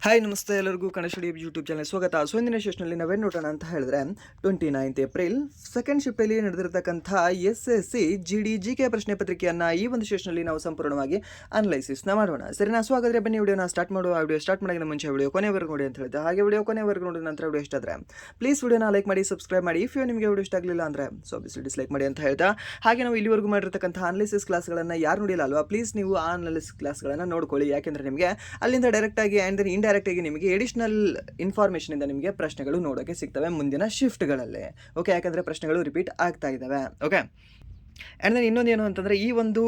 Hi ನಮಸ್ತೆ ಎಲ್ಲರಿಗೂ Kannada study YouTube channel ಸ್ವಾಗತ. ಸೊ ಇಂದಿನ ಸೆಷನಲ್ಲಿ ನಾವೇನು ನೋಡೋಣ ಅಂತ ಹೇಳಿದ್ರೆ 29 ಏಪ್ರಿಲ್ ಸೆಕೆಂಡ್ ಶಿಫ್ಟಲ್ಲಿ ನಡೆದಿರತಕ್ಕಂಥ SSC GD GK ಪ್ರಶ್ನೆ ಪತ್ರಿಕೆಯನ್ನು ಈ ಒಂದು ಸೆಷನಲ್ಲಿ ನಾವು ಸಂಪೂರ್ಣವಾಗಿ ಅನಲೈಸಿಸ್ನ ಮಾಡೋಣ. ಸರಿನಾ? ಸೊ ಹಾಗಾದರೆ ಬನ್ನಿ ವಿಡಿಯೋನ ಸ್ಟಾರ್ಟ್ ಮಾಡುವ. ವಿಡಿಯೋ ಸ್ಟಾರ್ಟ್ ಮಾಡೋಕ್ಕಿಂತ ಮುಂಚೆ ವಿಡಿಯೋ ಕೊನೆವರೆಗೂ ನೋಡಿ ಅಂತ ಹೇಳಿದೆ. ಹಾಗೆ ವಿಡಿಯೋ ಕೊನೆವರೆಗೂ ನೋಡಿದ ನಂತರ ವಿಡಿಯೋ ಇಷ್ಟ ಆದರೆ ಪ್ಲೀಸ್ ವಿಡಿಯೋನ ಲೈಕ್ ಮಾಡಿ, ಸಬ್ಸ್ಕ್ರೈಬ್ ಮಾಡಿ. ಇಫ್ ನಿಮಗೆ ವಿಡಿಯೋ ಇಷ್ಟ ಆಗಲಿಲ್ಲ ಅಂದರೆ ಸೊ ಆಬ್ವಿಯಸ್ಲಿ ಡಿಸ್ಲೈಕ್ ಮಾಡಿ ಅಂತ ಹೇಳ್ತಾ, ಹಾಗೆ ನಾವು ಇಲ್ಲಿವರೆಗೂ ಮಾಡಿರ್ತಕ್ಕಂಥ ಅನಲಿಸಿಸ್ ಕ್ಲಾಸ್ಗಳನ್ನು ಯಾರು ನೋಡಿಲ್ಲ ಅಲ್ವಾ, ಪ್ಲೀಸ್ ನೀವು ಆ ಅನಲಿಸಿಸ್ ಕ್ಲಾಸ್ಗಳನ್ನು ನೋಡ್ಕೊಳ್ಳಿ. ಯಾಕೆಂದರೆ ನಿಮಗೆ ಅಲ್ಲಿಂದ ಡೈರೆಕ್ಟಾಗಿ ಆ್ಯಂಡ್ ದೆನ್ ಇಂಡೈರೆಕ್ಟಾಗಿ ನಿಮಗೆ ಎಡಿಷನಲ್ ಇನ್ಫಾರ್ಮೇಷನಿಂದ ನಿಮಗೆ ಪ್ರಶ್ನೆಗಳು ನೋಡೋಕ್ಕೆ ಸಿಗ್ತವೆ ಮುಂದಿನ ಶಿಫ್ಟ್ಗಳಲ್ಲಿ. ಓಕೆ, ಯಾಕಂದರೆ ಪ್ರಶ್ನೆಗಳು ರಿಪೀಟ್ ಆಗ್ತಾ ಇದ್ದಾವೆ. ಓಕೆ, ಆ್ಯಂಡ್ ದೆನ್ ಇನ್ನೊಂದು ಏನು ಅಂತಂದರೆ ಈ ಒಂದು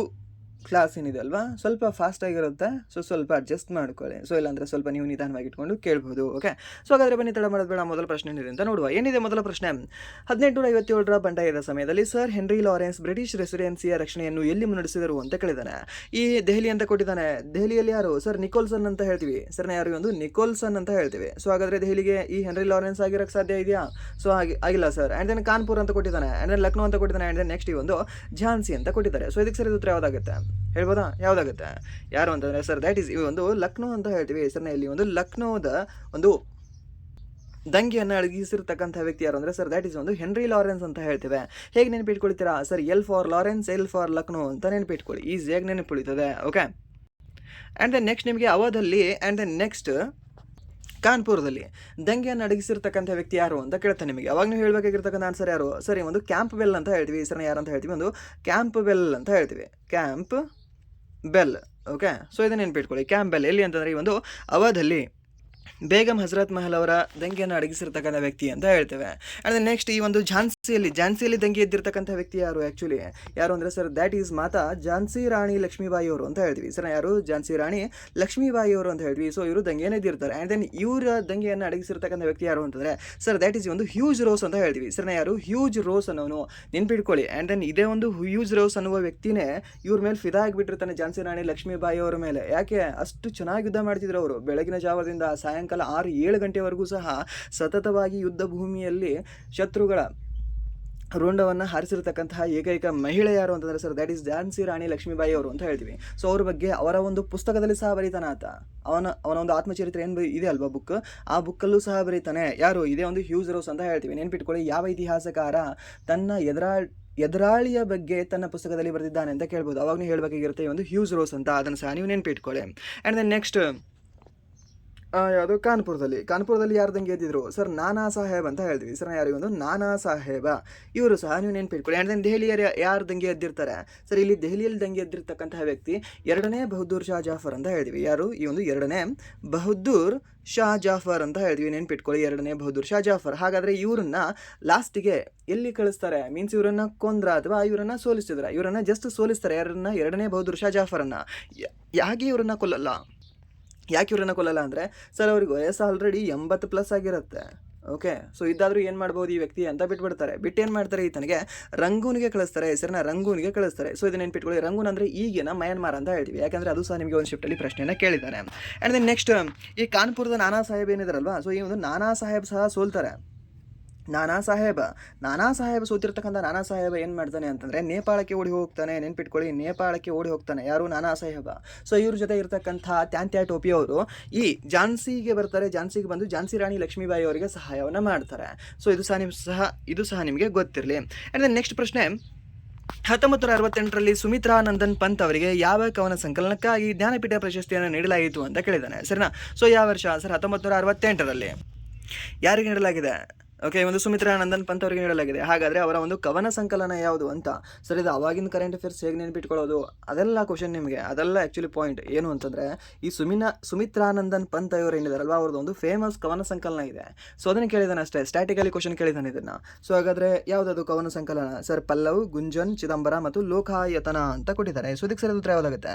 ಕ್ಲಾಸ್ ಏನಿದೆ ಅಲ್ವಾ ಸ್ವಲ್ಪ ಫಾಸ್ಟಾಗಿರುತ್ತೆ. ಸೊ ಸ್ವಲ್ಪ ಅಡ್ಜಸ್ಟ್ ಮಾಡ್ಕೊಳ್ಳಿ. ಸೊ ಇಲ್ಲಾಂದರೆ ಸ್ವಲ್ಪ ನೀವು ನಿಧಾನವಾಗಿ ಇಟ್ಕೊಂಡು ಕೇಳ್ಬೋದು. ಓಕೆ, ಸೊ ಹಾಗಾದರೆ ಬನ್ನಿ ತಡ ಮಾಡೋದು ಬೇಡ, ಮೊದಲ ಪ್ರಶ್ನೆ ಏನಿದೆ ಅಂತ ನೋಡುವ. ಏನಿದೆ ಮೊದಲ ಪ್ರಶ್ನೆ? 1857ರ ಬಂಡಾಯದ ಸಮಯದಲ್ಲಿ ಸರ್ ಹೆನ್ರಿ ಲಾರೆನ್ಸ್ ಬ್ರಿಟಿಷ್ ರೆಸಿಡೆನ್ಸಿಯ ರಕ್ಷಣೆಯನ್ನು ಎಲ್ಲಿ ಮುನ್ನಡೆಸಿದರು ಅಂತ ಕೇಳಿದ್ದಾನೆ. ಈ ದೆಹಲಿ ಅಂತ ಕೊಟ್ಟಿದ್ದಾನೆ. ದೆಹಲಿಯಲ್ಲಿ ಯಾರು? ಸರ್ ನಿಕೋಲ್ಸನ್ ಅಂತ ಹೇಳ್ತೀವಿ. ಸರ್ನ ಯಾರು? ಒಂದು ನಿಕೋಲ್ಸನ್ ಅಂತ ಹೇಳ್ತೀವಿ. ಸೊ ಹಾಗಾದರೆ ದೆಹಲಿಗೆ ಈ ಹೆನ್ರಿ ಲಾರೆನ್ಸ್ ಆಗಿರೋಕ್ಕೆ ಸಾಧ್ಯ ಇದೆಯಾ? ಸೊ ಆಗಿಲ್ಲ ಸರ್. ಆ್ಯಂಡ್ ದೆನ್ ಕಾನ್ಪುರ್ ಅಂತ ಕೊಟ್ಟಿದ್ದಾನೆ, ಆ್ಯಂಡ್ ದೆನ್ ಲಕ್ನೋ ಅಂತ ಕೊಟ್ಟಿದ್ದಾನೆ, ಆ್ಯಂಡ್ ದೆನ್ ನೆಕ್ಸ್ಟ್ ಈ ಒಂದು ಝಾನ್ಸಿ ಅಂತ ಕೊಟ್ಟಿದ್ದಾರೆ. ಸೊ ಇದಕ್ಕೆ ಸರಿ ಉತ್ತರ ಯಾವುದಾಗುತ್ತೆ ಹೇಳ್ಬೋದಾ? ಯಾವುದಾಗುತ್ತೆ? ಯಾರು ಅಂತಂದರೆ ಸರ್ ದ್ಯಾಟ್ ಈಸ್ ಈ ಒಂದು ಲಕ್ನೋ ಅಂತ ಹೇಳ್ತೀವಿ. ಸರ್ನ ಇಲ್ಲಿ ಒಂದು ಲಕ್ನೋದ ಒಂದು ದಂಗೆಯನ್ನು ಅಡಗಿಸಿರ್ತಕ್ಕಂಥ ವ್ಯಕ್ತಿ ಯಾರು ಅಂದರೆ ಸರ್ ದ್ಯಾಟ್ ಈಸ್ ಒಂದು ಹೆನ್ರಿ ಲಾರೆನ್ಸ್ ಅಂತ ಹೇಳ್ತೇವೆ. ಹೇಗೆ ನೆನಪಿಟ್ಕೊಳ್ತೀರಾ? Sir L for Lawrence, L for Lucknow ಅಂತ ನೆನಪಿಟ್ಕೊಳ್ಳಿ. ಈಸಿಯಾಗಿ ನೆನಪಿಳಿತದೆ. ಓಕೆ, ಆ್ಯಂಡ್ ದೆನ್ ನೆಕ್ಸ್ಟ್ ನಿಮಗೆ ಅವಧಲ್ಲಿ, ಆ್ಯಂಡ್ ದೆನ್ ನೆಕ್ಸ್ಟ್ ಕಾನ್ಪುರದಲ್ಲಿ ದಂಗೆಯನ್ನು ಅಡಗಿಸಿರ್ತಕ್ಕಂಥ ವ್ಯಕ್ತಿ ಯಾರು ಅಂತ ಕೇಳ್ತಾನೆ ನಿಮಗೆ. ಅವಾಗ ನೀವು ಹೇಳಬೇಕಾಗಿರ್ತಕ್ಕಂಥ ಆನ್ಸರ್ ಯಾರು? ಸರಿ, ಒಂದು ಕ್ಯಾಂಪ್ ಬೆಲ್ ಅಂತ ಹೇಳ್ತೀವಿ. ಹೆಸರನ್ನ ಯಾರು ಅಂತ ಹೇಳ್ತೀವಿ? ಒಂದು ಕ್ಯಾಂಪ್ ಬೆಲ್ ಅಂತ ಹೇಳ್ತೀವಿ. Camp bell. ಓಕೆ, ಸೊ ಇದನ್ನು ನೆನಪಿಟ್ಕೊಳ್ಳಿ. ಕ್ಯಾಂಪ್ ಬೆಲ್ ಎಲ್ಲಿ ಅಂತಂದರೆ ಈ ಒಂದು ಅವಧಲ್ಲಿ ಬೇಗಂ ಹಜರತ್ ಮಹಲ್ ಅವರ ದಂಗೆಯನ್ನು ಅಡಗಿಸಿರ್ತಕ್ಕಂಥ ವ್ಯಕ್ತಿ ಅಂತ ಹೇಳ್ತೇವೆ. ಆ್ಯಂಡ್ ನೆಕ್ಸ್ಟ್ ಈ ಒಂದು ಝಾನ್ಸಿಯಲ್ಲಿ ದಂಗೆ ಎದ್ದಿರ್ತಕ್ಕಂಥ ವ್ಯಕ್ತಿ ಯಾರು? ಆ್ಯಕ್ಚುಲಿ ಯಾರು ಅಂದರೆ ಸರ್ ದ್ಯಾಟ್ ಈಸ್ ಮಾತಾ ಝಾನ್ಸಿ ರಾಣಿ ಲಕ್ಷ್ಮೀಬಾಯಿ ಅವರು ಅಂತ ಹೇಳ್ತೀವಿ. ಸರ್ ಯಾರು? ಝಾನ್ಸಿ ರಾಣಿ ಲಕ್ಷ್ಮೀಬಾಯಿ ಅವರು ಅಂತ ಹೇಳ್ತೀವಿ. ಸೊ ಇವರು ದಂಗೆಯನ್ನು ಎದ್ದಿರ್ತಾರೆ. ಆ್ಯಂಡ್ ದೆನ್ ಇವರ ದಂಗೆಯನ್ನು ಅಡಗಿಸಿರ್ತಕ್ಕಂಥ ವ್ಯಕ್ತಿ ಯಾರು ಅಂತಂದರೆ ಸರ್ ದ್ಯಾಟ್ ಈಸ್ ಒಂದು ಹ್ಯೂಜ್ ರೋಸ್ ಅಂತ ಹೇಳ್ತೀವಿ. ಸರ್ನ ಯಾರು? ಹ್ಯೂಜ್ ರೋಸ್ ಅನ್ನೋನು. ನೆನ್ಪಿಟ್ಕೊಳ್ಳಿ. ಆ್ಯಂಡ್ ದೆನ್ ಇದೇ ಒಂದು ಹ್ಯೂಜ್ ರೋಸ್ ಅನ್ನುವ ವ್ಯಕ್ತಿನೇ ಇವ್ರ ಮೇಲೆ ಫಿದಾ ಆಗಿಬಿಟ್ಟಿರ್ತಾನೆ, ಝಾನ್ಸಿ ರಾಣಿ ಲಕ್ಷ್ಮೀಬಾಯಿ ಅವರ ಮೇಲೆ. ಯಾಕೆ? ಅಷ್ಟು ಚೆನ್ನಾಗಿ ಯುದ್ಧ ಮಾಡ್ತಿದ್ರು ಅವರು. ಬೆಳಗಿನ ಜಾವದಿಂದ ಸಾಯಂಕಾಲ 6-7 ಗಂಟೆವರೆಗೂ ಸಹ ಸತತವಾಗಿ ಯುದ್ಧ ಭೂಮಿಯಲ್ಲಿ ಶತ್ರುಗಳ ರುಂಡವನ್ನು ಹಾರಿಸಿರ್ತಕ್ಕಂತಹ ಏಕೈಕ ಮಹಿಳೆ ಯಾರು ಅಂತಂದರೆ sir that is Jhansi Rani Lakshmibai ಅವರು ಅಂತ ಹೇಳ್ತೀವಿ. ಸೊ ಅವ್ರ ಬಗ್ಗೆ ಅವರ ಒಂದು ಪುಸ್ತಕದಲ್ಲಿ ಸಹ ಬರೀತಾನೆ ಆತ. ಅವನ ಒಂದು ಆತ್ಮಚರಿತ್ರೆ ಏನು ಇದೆ ಅಲ್ವಾ ಬುಕ್, ಆ ಬುಕ್ಕಲ್ಲೂ ಸಹ ಬರೀತಾನೆ. ಯಾರು? ಇದೇ ಒಂದು ಹ್ಯೂಜ್ ರೋಸ್ ಅಂತ ಹೇಳ್ತೀವಿ. ನೆನ್ಪಿಟ್ಕೊಳ್ಳಿ. ಯಾವ ಇತಿಹಾಸಕಾರ ತನ್ನ ಎದುರಾಳಿಯ ಬಗ್ಗೆ ತನ್ನ ಪುಸ್ತಕದಲ್ಲಿ ಬರೆದಿದ್ದಾನೆ ಅಂತ ಕೇಳ್ಬೋದು. ಅವಾಗ ನೀವು ಹೇಳಬೇಕಾಗಿರುತ್ತೆ ಒಂದು ಹ್ಯೂಜ್ ರೋಸ್ ಅಂತ. ಅದನ್ನು ಸಹ ನೀವು ನೆನ್ಪಿಟ್ಕೊಳ್ಳಿ. ಆ್ಯಂಡ್ ದೆನ್ ನೆಕ್ಸ್ಟ್ ಯಾವುದು? ಕಾನ್ಪುರದಲ್ಲಿ ಯಾರು ದಂಗೆ ಎದ್ದಿದ್ರು? ಸರ್ ನಾನಾ ಸಾಹೇಬ್ ಅಂತ ಹೇಳ್ತೀವಿ. ಸರ್ ಯಾರು? ಒಂದು ನಾನಾ ಸಾಹೇಬ. ಇವರು ಸಹ ನೀವು ನೆನಪಿಟ್ಕೊಳ್ಳಿ. ಆ್ಯಂಡ್ ದೆನ್ ದೆಹಲಿಯಲ್ಲಿ ಯಾರು ದಂಗೆ ಎದ್ದಿರ್ತಾರೆ? ಸರ್ ಇಲ್ಲಿ ದೆಹಲಿಯಲ್ಲಿ ದಂಗೆ ಎದ್ದಿರ್ತಕ್ಕಂತಹ ವ್ಯಕ್ತಿ ಎರಡನೇ ಬಹದ್ದೂರ್ ಶಾ ಜಾಫರ್ ಅಂತ ಹೇಳ್ತೀವಿ. ಯಾರು? ಈ ಒಂದು ಎರಡನೇ ಬಹದ್ದೂರ್ ಶಾ ಜಾಫರ್ ಅಂತ ಹೇಳ್ತೀವಿ. ನೆನ್ಪಿಟ್ಕೊಳ್ಳಿ, ಎರಡನೇ ಬಹದ್ದೂರ್ ಶಾ ಜಾಫರ್. ಹಾಗಾದರೆ ಇವರನ್ನ ಲಾಸ್ಟಿಗೆ ಎಲ್ಲಿ ಕಳಿಸ್ತಾರೆ? ಮೀನ್ಸ್ ಇವರನ್ನ ಕೊಂದ್ರ ಅಥವಾ ಇವರನ್ನ ಸೋಲಿಸಿದ್ರೆ? ಇವರನ್ನ ಜಸ್ಟ್ ಸೋಲಿಸ್ತಾರೆ. ಯಾರನ್ನ? ಎರಡನೇ ಬಹದ್ದೂರ್ ಶಾ ಜಾಫರನ್ನು. ಯಾಕೆ ಇವರನ್ನ ಕೊಲ್ಲಲ್ಲ? ಯಾಕೆ ಇವ್ರನ್ನ ಕೊಲ್ಲಲ್ಲ ಅಂದರೆ ಸರ್ ಅವ್ರಿಗೆ ವಯಸ್ಸು ಆಲ್ರೆಡಿ 80+ ಆಗಿರುತ್ತೆ. ಓಕೆ, ಸೊ ಇದ್ದಾದರೂ ಏನು ಮಾಡ್ಬೋದು ಈ ವ್ಯಕ್ತಿ ಅಂತ ಬಿಟ್ಬಿಡ್ತಾರೆ. ಏನು ಮಾಡ್ತಾರೆ? ಈತನಿಗೆ ರಂಗೂನಿಗೆ ಕಳಿಸ್ತಾರೆ. ಹೆಸರನ್ನ ರಂಗೂನಿಗೆ ಕಳಿಸ್ತಾರೆ. ಸೊ ಇದನ್ನ ನೆನ್ಪಿಟ್ಕೊಳ್ಳಿ. ರಂಗೂನ್ ಅಂದರೆ ಈಗಿನ ಮಯನ್ಮಾರ್ ಅಂತ ಹೇಳ್ತೀವಿ. ಯಾಕಂದರೆ ಅದು ಸಹ ನಿಮಗೆ ಒಂದು ಶಿಫ್ಟಲ್ಲಿ ಪ್ರಶ್ನೆಯನ್ನು ಕೇಳಿದ್ದಾನೆ. ಆ್ಯಂಡ್ ದೆನ್ ನೆಕ್ಸ್ಟ್ ಈ ಕಾನ್ಪುರದ ನಾನಾ ಸಾಹೇಬ್ ಏನಿದಾರಲ್ವಾ, ಸೊ ಈ ಒಂದು ನಾನಾ ಸಾಹೇಬ್ ಸಹ ಸೋಲ್ತಾರೆ. ನಾನಾ ಸಾಹೇಬ ಸೋತಿರ್ತಕ್ಕಂಥ ನಾನಾ ಸಾಹೇಬ ಏನು ಮಾಡ್ತಾನೆ ಅಂತಂದರೆ ನೇಪಾಳಕ್ಕೆ ಓಡಿ ಹೋಗ್ತಾನೆ. ನೆನ್ಪಿಟ್ಕೊಳ್ಳಿ, ನೇಪಾಳಕ್ಕೆ ಓಡಿ ಹೋಗ್ತಾನೆ. ಯಾರು? ನಾನಾ ಸಾಹೇಬ. ಸೊ ಇವ್ರ ಜೊತೆ ಇರ್ತಕ್ಕಂಥ ಟ್ಯಾಂತ್ಯಾ ಟೋಪಿ ಅವರು ಈ ಝಾನ್ಸಿಗೆ ಬರ್ತಾರೆ. ಝಾನ್ಸಿಗೆ ಬಂದು ಝಾನ್ಸಿ ರಾಣಿ ಲಕ್ಷ್ಮೀಬಾಯಿ ಅವರಿಗೆ ಸಹಾಯವನ್ನು ಮಾಡ್ತಾರೆ. ಸೊ ಇದು ಸಹ ನಿಮಗೆ ಗೊತ್ತಿರಲಿ. ಆ್ಯಂಡ್ ದೆನ್ ನೆಕ್ಸ್ಟ್ ಪ್ರಶ್ನೆ, 1968ರಲ್ಲಿ ಸುಮಿತ್ರಾನಂದನ್ ಪಂತ್ ಅವರಿಗೆ ಯಾವ ಕವನ ಸಂಕಲನಕ್ಕಾಗಿ ಜ್ಞಾನಪೀಠ ಪ್ರಶಸ್ತಿಯನ್ನು ನೀಡಲಾಯಿತು ಅಂತ ಕೇಳಿದ್ದಾನೆ. ಸರಿನಾ? ಸೊ ಯಾವ ವರ್ಷ? ಸರ್ 1968ರಲ್ಲಿ. ಯಾರಿಗೆ ನೀಡಲಾಗಿದೆ? ಓಕೆ, ಒಂದು ಸುಮಿತ್ರಾನಂದನ್ ಪಂತ್ ಅವರಿಗೆ ನೀಡಲಾಗಿದೆ. ಹಾಗಾದರೆ ಅವರ ಒಂದು ಕವನ ಸಂಕಲನ ಯಾವುದು ಅಂತ? ಸರ್ ಇದು ಅವಾಗಿನ ಕರೆಂಟ್ ಅಫೇರ್ಸ್ ಹೇಗೆ ನೆನಪಿಟ್ಕೊಳ್ಳೋದು ಅದೆಲ್ಲ ಕ್ವಶನ್ ನಿಮಗೆ. ಅದೆಲ್ಲ ಆ್ಯಕ್ಚುಲಿ ಪಾಯಿಂಟ್ ಏನು ಅಂತಂದರೆ ಈ ಸುಮಿತ್ರಾನಂದನ್ ಪಂತ್ ಅವರು ಏನಿದಾರಲ್ವ ಅವ್ರದ್ದು ಒಂದು ಫೇಮಸ್ ಕವನ ಸಂಕಲನ ಇದೆ. ಸೊ ಅದನ್ನು ಕೇಳಿದಾನೆ ಅಷ್ಟೇ, ಸ್ಟ್ಯಾಟಿಕಲಿ ಕ್ವಶನ್ ಕೇಳಿದ್ದಾನೆ ಇದನ್ನು. ಸೊ ಹಾಗಾದರೆ ಯಾವುದದು ಕವನ ಸಂಕಲನ? ಸರ್ ಪಲ್ಲವ್, ಗುಂಜನ್, ಚಿದಂಬರ ಮತ್ತು ಲೋಕಾಯತನ ಅಂತ ಕೊಟ್ಟಿದ್ದಾರೆ. ಸೊ ಇದಕ್ಕೆ ಸರಿ ಉತ್ತರ ಯಾವುದಾಗುತ್ತೆ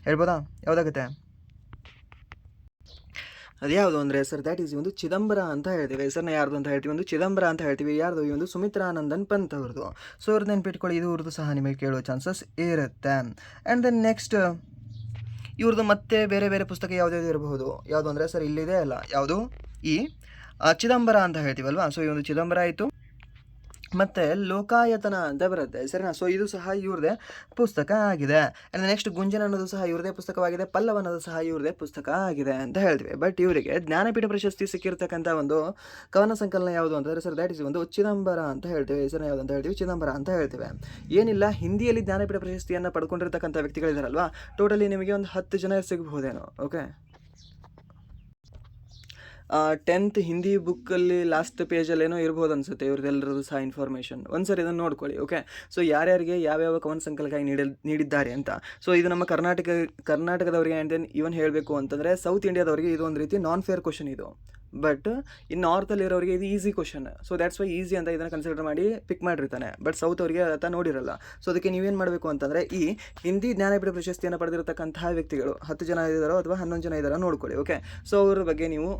ಹೇಳ್ಬೋದಾ? ಯಾವುದಾಗುತ್ತೆ? ಅದು ಯಾವುದು ಅಂದರೆ ಸರ್ ದ್ಯಾಟ್ ಈಸ್ ಒಂದು ಚಿದಂಬರ ಅಂತ ಹೇಳ್ತೀವಿ. ಹೆಸರನ್ನ ಯಾರ್ದು ಅಂತ ಹೇಳ್ತೀವಿ? ಒಂದು ಚಿದಂಬರ ಅಂತ ಹೇಳ್ತೀವಿ. ಯಾರ್ದು? ಈ ಒಂದು ಸುಮಿತ್ರಾನಂದನ್ ಪಂತ್ ಅವ್ರದ್ದು. ಸೊ ಅವ್ರದ್ದು ನೆನ್ಪಿಟ್ಕೊಳ್ಳಿ. ಇದು ಅವ್ರದ್ದು ಸಹ ನಿಮಗೆ ಕೇಳೋ ಚಾನ್ಸಸ್ ಇರುತ್ತೆ. ಆ್ಯಂಡ್ ದೆನ್ ನೆಕ್ಸ್ಟ್ ಇವ್ರದ್ದು ಮತ್ತೆ ಬೇರೆ ಬೇರೆ ಪುಸ್ತಕ ಯಾವುದ್ಯಾವುದು ಇರಬಹುದು. ಯಾವುದು ಅಂದರೆ ಸರ್ ಇಲ್ಲಿದೆ ಅಲ್ಲ, ಯಾವುದು? ಈ ಚಿದಂಬರ ಅಂತ ಹೇಳ್ತೀವಲ್ವಾ. ಸೊ ಈ ಒಂದು ಚಿದಂಬರ ಆಯಿತು. ಮತ್ತು ಲೋಕಾಯತನ ಅಂತ ಬರುತ್ತೆ ಸರಿನಾ. ಸೊ ಇದು ಸಹ ಇವ್ರದೇ ಪುಸ್ತಕ ಆಗಿದೆ. ಆ್ಯಂಡ್ ನೆಕ್ಸ್ಟ್ ಗುಂಜನ್ ಅನ್ನೋದು ಸಹ ಇವ್ರದೇ ಪುಸ್ತಕವಾಗಿದೆ. ಪಲ್ಲವ ಅನ್ನೋದು ಸಹ ಇವ್ರದೇ ಪುಸ್ತಕ ಆಗಿದೆ ಅಂತ ಹೇಳ್ತೀವಿ. ಬಟ್ ಇವರಿಗೆ ಜ್ಞಾನಪೀಠ ಪ್ರಶಸ್ತಿ ಸಿಕ್ಕಿರ್ತಕ್ಕಂಥ ಒಂದು ಕವನ ಸಂಕಲನ ಯಾವುದು ಅಂತಂದರೆ ಸರ್ ದ್ಯಾಟ್ ಇಸ್ ಒಂದು ಚಿದಂಬರ ಅಂತ ಹೇಳ್ತೀವಿ. ಹೆಸರು ಯಾವುದು ಅಂತ ಹೇಳ್ತೀವಿ, ಚಿದಂಬರ ಅಂತ ಹೇಳ್ತೀವಿ. ಏನಿಲ್ಲ, ಹಿಂದಿಯಲ್ಲಿ ಜ್ಞಾನಪೀಠ ಪ್ರಶಸ್ತಿಯನ್ನು ಪಡ್ಕೊಂಡಿರ್ತಕ್ಕಂಥ ವ್ಯಕ್ತಿಗಳಿದಾರಲ್ವಾ, ಟೋಟಲಿ ನಿಮಗೆ ಒಂದು 10 ಜನ ಸಿಗಬಹುದೇನೋ. ಓಕೆ, 10th ಹಿಂದಿ ಬುಕ್ಕಲ್ಲಿ ಲಾಸ್ಟ್ ಪೇಜಲ್ಲೇನೋ ಇರ್ಬೋದು ಅನಿಸುತ್ತೆ ಇವ್ರದ್ದೆಲ್ಲರದ್ದು ಸಹ ಇನ್ಫಾರ್ಮೇಷನ್. ಒಂದ್ಸರಿ ಇದನ್ನು ನೋಡ್ಕೊಳ್ಳಿ. ಓಕೆ, ಸೊ ಯಾರ್ಯಾರಿಗೆ ಯಾವ್ಯಾವ ಕವನ ಸಂಕಲನಕ್ಕಾಗಿ ನೀಡಿದ್ದಾರೆ ಅಂತ. ಸೊ ಇದು ನಮ್ಮ ಕರ್ನಾಟಕದವರಿಗೆ ಆ್ಯಂಡ್ ದೆನ್ ಇವನ್ ಹೇಳಬೇಕು ಅಂತಂದರೆ ಸೌತ್ ಇಂಡಿಯಾದವರಿಗೆ ಇದು ಒಂದು ರೀತಿ ನಾನ್ ಫೇರ್ ಕ್ವಶನ್ ಇದು. ಬಟ್ ಇನ್ನು ನಾರ್ತಲ್ಲಿರೋರಿಗೆ ಇದು easy question. So that's why easy ಅಂತ ಇದನ್ನು ಕನ್ಸಿಡರ್ ಮಾಡಿ ಪಿಕ್ ಮಾಡಿರ್ತಾನೆ. ಬಟ್ ಸೌತ್ ಅವರಿಗೆ ಆತ ನೋಡಿರಲ್ಲ. ಸೊ ಅದಕ್ಕೆ ನೀವೇನು ಮಾಡಬೇಕು ಅಂತಂದರೆ ಈ ಹಿಂದಿ ಜ್ಞಾನಪೀಠ ಪ್ರಶಸ್ತಿಯನ್ನು ಪಡೆದಿರತಕ್ಕಂತಹ ವ್ಯಕ್ತಿಗಳು 10 ಜನ ಇದ್ದಾರೋ ಅಥವಾ 11 ಜನ ಇದ್ದಾರೋ ನೋಡ್ಕೊಳ್ಳಿ. ಓಕೆ, ಸೊ ಅವ್ರ ಬಗ್ಗೆ ನೀವು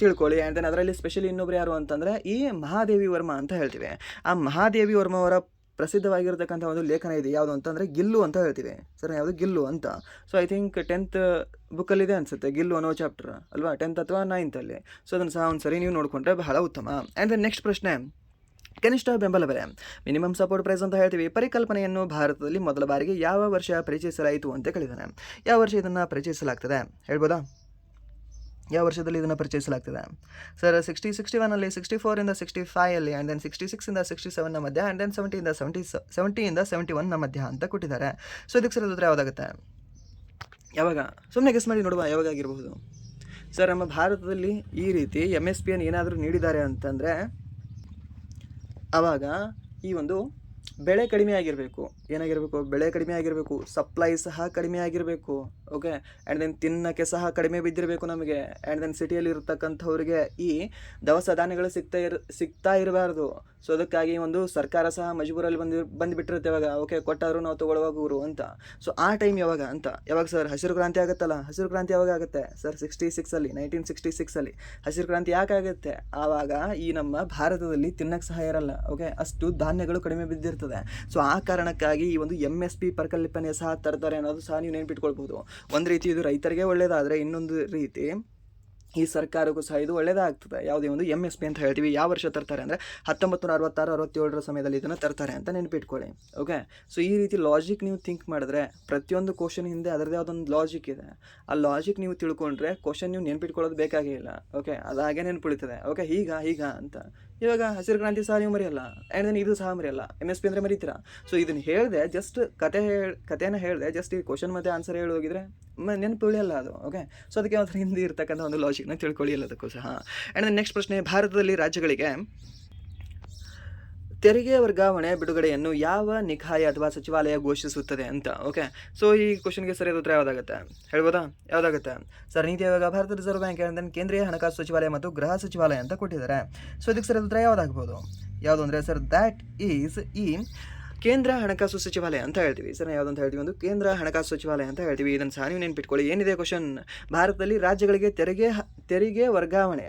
ತಿಳ್ಕೊಳ್ಳಿ. ಆ್ಯಂಡ್ ದೆನ್ ಅದರಲ್ಲಿ ಸ್ಪೆಷಲಿ ಇನ್ನೊಬ್ರು ಯಾರು ಅಂತಂದರೆ ಈ ಮಹಾದೇವಿ ವರ್ಮ ಅಂತ ಹೇಳ್ತೀವಿ. ಆ ಮಹಾದೇವಿ ವರ್ಮ ಅವರ ಪ್ರಸಿದ್ಧವಾಗಿರ್ತಕ್ಕಂಥ ಒಂದು ಲೇಖನ ಇದೆ, ಯಾವುದು ಅಂತಂದರೆ ಗಿಲ್ಲು ಅಂತ ಹೇಳ್ತೀವಿ. ಸರ್ ಯಾವುದು ಗಿಲ್ಲು ಅಂತ. ಸೊ ಐ ಥಿಂಕ್ 10th ಬುಕ್ಕಲ್ಲಿದೆ ಅನಿಸುತ್ತೆ ಗಿಲ್ಲು ಅನ್ನೋ ಚಾಪ್ಟರ್ ಅಲ್ವಾ, 10th ಅಥವಾ 9th ಅಲ್ಲಿ. ಸೊ ಅದನ್ನು ಸಹ ಒಂದು ಸರಿ ನೀವು ನೋಡಿಕೊಂಡ್ರೆ ಬಹಳ ಉತ್ತಮ. ಆ್ಯಂಡ್ ದೆನ್ ನೆಕ್ಸ್ಟ್ ಪ್ರಶ್ನೆ, ಕನಿಷ್ಠ ಬೆಂಬಲ ಬೆಲೆ ಮಿನಿಮಮ್ ಸಪೋರ್ಟ್ ಪ್ರೈಸ್ ಅಂತ ಹೇಳ್ತೀವಿ. ಪರಿಕಲ್ಪನೆಯನ್ನು ಭಾರತದಲ್ಲಿ ಮೊದಲ ಬಾರಿಗೆ ಯಾವ ವರ್ಷ ಪರಿಚಯಿಸಲಾಯಿತು ಅಂತ ಕೇಳಿದ್ದಾನೆ. ಯಾವ ವರ್ಷ ಇದನ್ನು ಪರಿಚಯಿಸಲಾಗ್ತದೆ ಹೇಳ್ಬೋದಾ? ಯಾವ ವರ್ಷದಲ್ಲಿ ಇದನ್ನು ಪರಿಚಯಿಸಲಾಗ್ತದೆ ಸರ್? 61 64 65 ಆ್ಯಂಡ್ ದೆನ್ 66 67 ಮಧ್ಯ, ಆ್ಯಂಡ್ ದೆನ್ 70 71 ಮಧ್ಯ ಅಂತ ಕೊಟ್ಟಿದ್ದಾರೆ. ಸೊ ಇದಕ್ಕೆ ಸರ್ ಉತ್ತರ ಯಾವುದಾಗುತ್ತೆ? ಯಾವಾಗ? ಸುಮ್ಮನೆ ಗೆಸ್ ಮಾಡಿ ನೋಡುವ, ಯಾವಾಗ ಆಗಿರಬಹುದು ಸರ್? ನಮ್ಮ ಭಾರತದಲ್ಲಿ ಈ ರೀತಿ MSPಯನ್ನು ಏನಾದರೂ ನೀಡಿದ್ದಾರೆ ಅಂತಂದರೆ ಆವಾಗ ಈ ಒಂದು ಬೆಳೆ ಕಡಿಮೆ ಆಗಿರಬೇಕು. ಏನಾಗಿರಬೇಕು? ಬೆಳೆ ಕಡಿಮೆ ಆಗಿರಬೇಕು, ಸಪ್ಲೈ ಸಹ ಕಡಿಮೆ ಆಗಿರಬೇಕು. ಓಕೆ, ಆ್ಯಂಡ್ ದೆನ್ ತಿನ್ನೋಕ್ಕೆ ಸಹ ಕಡಿಮೆ ಬಿದ್ದಿರಬೇಕು ನಮಗೆ. ಆ್ಯಂಡ್ ದೆನ್ ಸಿಟಿಯಲ್ಲಿ ಇರತಕ್ಕಂಥವ್ರಿಗೆ ಈ ದವಸ ಧಾನ್ಯಗಳು ಸಿಗ್ತಾ ಇರಬಾರ್ದು. ಸೊ ಅದಕ್ಕಾಗಿ ಒಂದು ಸರ್ಕಾರ ಸಹ ಮಜಬೂರಲ್ಲಿ ಬಂದುಬಿಟ್ಟಿರುತ್ತೆ ಇವಾಗ. ಓಕೆ, ಕೊಟ್ಟಾದರೂ ನಾವು ತೊಗೊಳ್ಳುವಾಗ ಊರು ಅಂತ. ಸೊ ಆ ಟೈಮ್ ಯಾವಾಗ ಅಂತ? ಯಾವಾಗ ಸರ್? ಹಸಿರು ಕ್ರಾಂತಿ ಆಗುತ್ತಲ್ಲ. ಹಸಿರು ಕ್ರಾಂತಿ ಯಾವಾಗ ಆಗುತ್ತೆ ಸರ್? 1966 ಹಸಿರು ಕ್ರಾಂತಿ ಯಾಕೆ ಆಗುತ್ತೆ? ಆವಾಗ ಈ ನಮ್ಮ ಭಾರತದಲ್ಲಿ ತಿನ್ನಕ್ಕೆ ಸಹ ಇರಲ್ಲ. ಓಕೆ, ಅಷ್ಟು ಧಾನ್ಯಗಳು ಕಡಿಮೆ ಬಿದ್ದಿರ್ತದೆ. ಸೊ ಆ ಕಾರಣಕ್ಕಾಗಿ ಈ ಒಂದು MSP ಪರಿಕಲ್ಪನೆ ಸಹ ತರ್ತಾರೆ ಅನ್ನೋದು ಸಹ ನೀವು ನೆನ್ಪಿಟ್ಕೊಳ್ಬೋದು. ಒಂದು ರೀತಿ ಇದು ರೈತರಿಗೆ ಒಳ್ಳೆಯದಾದರೆ, ಇನ್ನೊಂದು ರೀತಿ ಈ ಸರ್ಕಾರಕ್ಕೂ ಸಹ ಇದು ಒಳ್ಳೆಯದಾಗ್ತದೆ. ಯಾವುದೇ ಒಂದು MSP ಅಂತ ಹೇಳ್ತೀವಿ. ಯಾವ ವರ್ಷ ತರ್ತಾರೆ ಅಂದರೆ 1966 67 ಸಮಯದಲ್ಲಿ ಇದನ್ನು ತರ್ತಾರೆ ಅಂತ ನೆನಪಿಟ್ಕೊಳ್ಳಿ. ಓಕೆ, ಸೊ ಈ ರೀತಿ ಲಾಜಿಕ್ ನೀವು ಥಿಂಕ್ ಮಾಡಿದ್ರೆ ಪ್ರತಿಯೊಂದು ಕ್ವಶನ್ ಹಿಂದೆ ಅದರದೇ ಆದೊಂದು ಲಾಜಿಕ್ ಇದೆ. ಆ ಲಾಜಿಕ್ ನೀವು ತಿಳ್ಕೊಂಡ್ರೆ ಕ್ವಶನ್ ನೀವು ನೆನ್ಪಿಟ್ಕೊಳ್ಳೋದು ಬೇಕಾಗೇ ಇಲ್ಲ. ಓಕೆ, ಅದಾಗೆ ನೆನ್ಪುಳಿತದೆ. ಓಕೆ, ಹೀಗ ಅಂತ. ಇವಾಗ ಹಸಿರು ಕ್ರಾಂತಿ ಸಹ ನೀವು ಮರೆಯಲ್ಲ, ಆ್ಯಂಡ್ ದೆನ್ ಇದು ಸಹ ಮರೆಯಲ್ಲ. MSP ಅಂದರೆ ಮರೀತೀರಾ. ಸೊ ಇದನ್ನು ಹೇಳಿದೆ, ಜಸ್ಟ್ ಕಥೆನ ಹೇಳಿದೆ, ಜಸ್ಟ್ ಈ ಕ್ವಶನ್ ಮತ್ತು ಆನ್ಸರ್ ಹೇಳಿ ಹೋಗಿದ್ರೆ ನೆನಪು ಉಳಿಯಲ್ಲ ಅದು. ಓಕೆ, ಸೊ ಅದಕ್ಕೆ ಅದ್ರ ಹಿಂದೆ ಇರ್ತಕ್ಕಂಥ ಒಂದು ಲಾಜಿಕ್ನ ತಿಳ್ಕೊಳ್ಳಿ ಎಲ್ಲದಕ್ಕೂ ಸಹ. ಆ್ಯಂಡ್ ದೆನ್ ನೆಕ್ಸ್ಟ್ ಪ್ರಶ್ನೆ, ಭಾರತದಲ್ಲಿ ರಾಜ್ಯಗಳಿಗೆ ತೆರಿಗೆ ವರ್ಗಾವಣೆ ಬಿಡುಗಡೆಯನ್ನು ಯಾವ ನಿಕಾಯ ಅಥವಾ ಸಚಿವಾಲಯ ಘೋಷಿಸುತ್ತದೆ ಅಂತ. ಓಕೆ, ಸೊ ಈ ಕ್ವಶನ್ಗೆ ಸರಿಯಾದ ಉತ್ತರ ಯಾವುದಾಗುತ್ತೆ ಹೇಳ್ಬೋದಾ? ಯಾವುದಾಗುತ್ತೆ sir? Niti Aayog, Bharat reserve bank, and then ಕೇಂದ್ರೀಯ ಹಣಕಾಸು ಸಚಿವಾಲಯ ಮತ್ತು ಗೃಹ ಸಚಿವಾಲಯ ಅಂತ ಕೊಟ್ಟಿದ್ದಾರೆ. ಸೊ ಇದಕ್ಕೆ ಸರಿಯಾದ ಉತ್ತರ ಯಾವುದಾಗ್ಬೋದು? ಯಾವುದು ಅಂದರೆ ಸರ್ ದ್ಯಾಟ್ ಈಸ್ ಈ ಕೇಂದ್ರ ಹಣಕಾಸು ಸಚಿವಾಲಯ ಅಂತ ಹೇಳ್ತೀವಿ. ಸರ್ ಯಾವುದು ಅಂತ ಹೇಳ್ತೀವಿ? ಒಂದು ಕೇಂದ್ರ ಹಣಕಾಸು ಸಚಿವಾಲಯ ಅಂತ ಹೇಳ್ತೀವಿ. ಇದನ್ನು ಸಹ ನೀವು ನೆನ್ಪಿಟ್ಕೊಳ್ಳಿ. ಏನಿದೆ ಕ್ವಶನ್? ಭಾರತದಲ್ಲಿ ರಾಜ್ಯಗಳಿಗೆ ತೆರಿಗೆ ವರ್ಗಾವಣೆ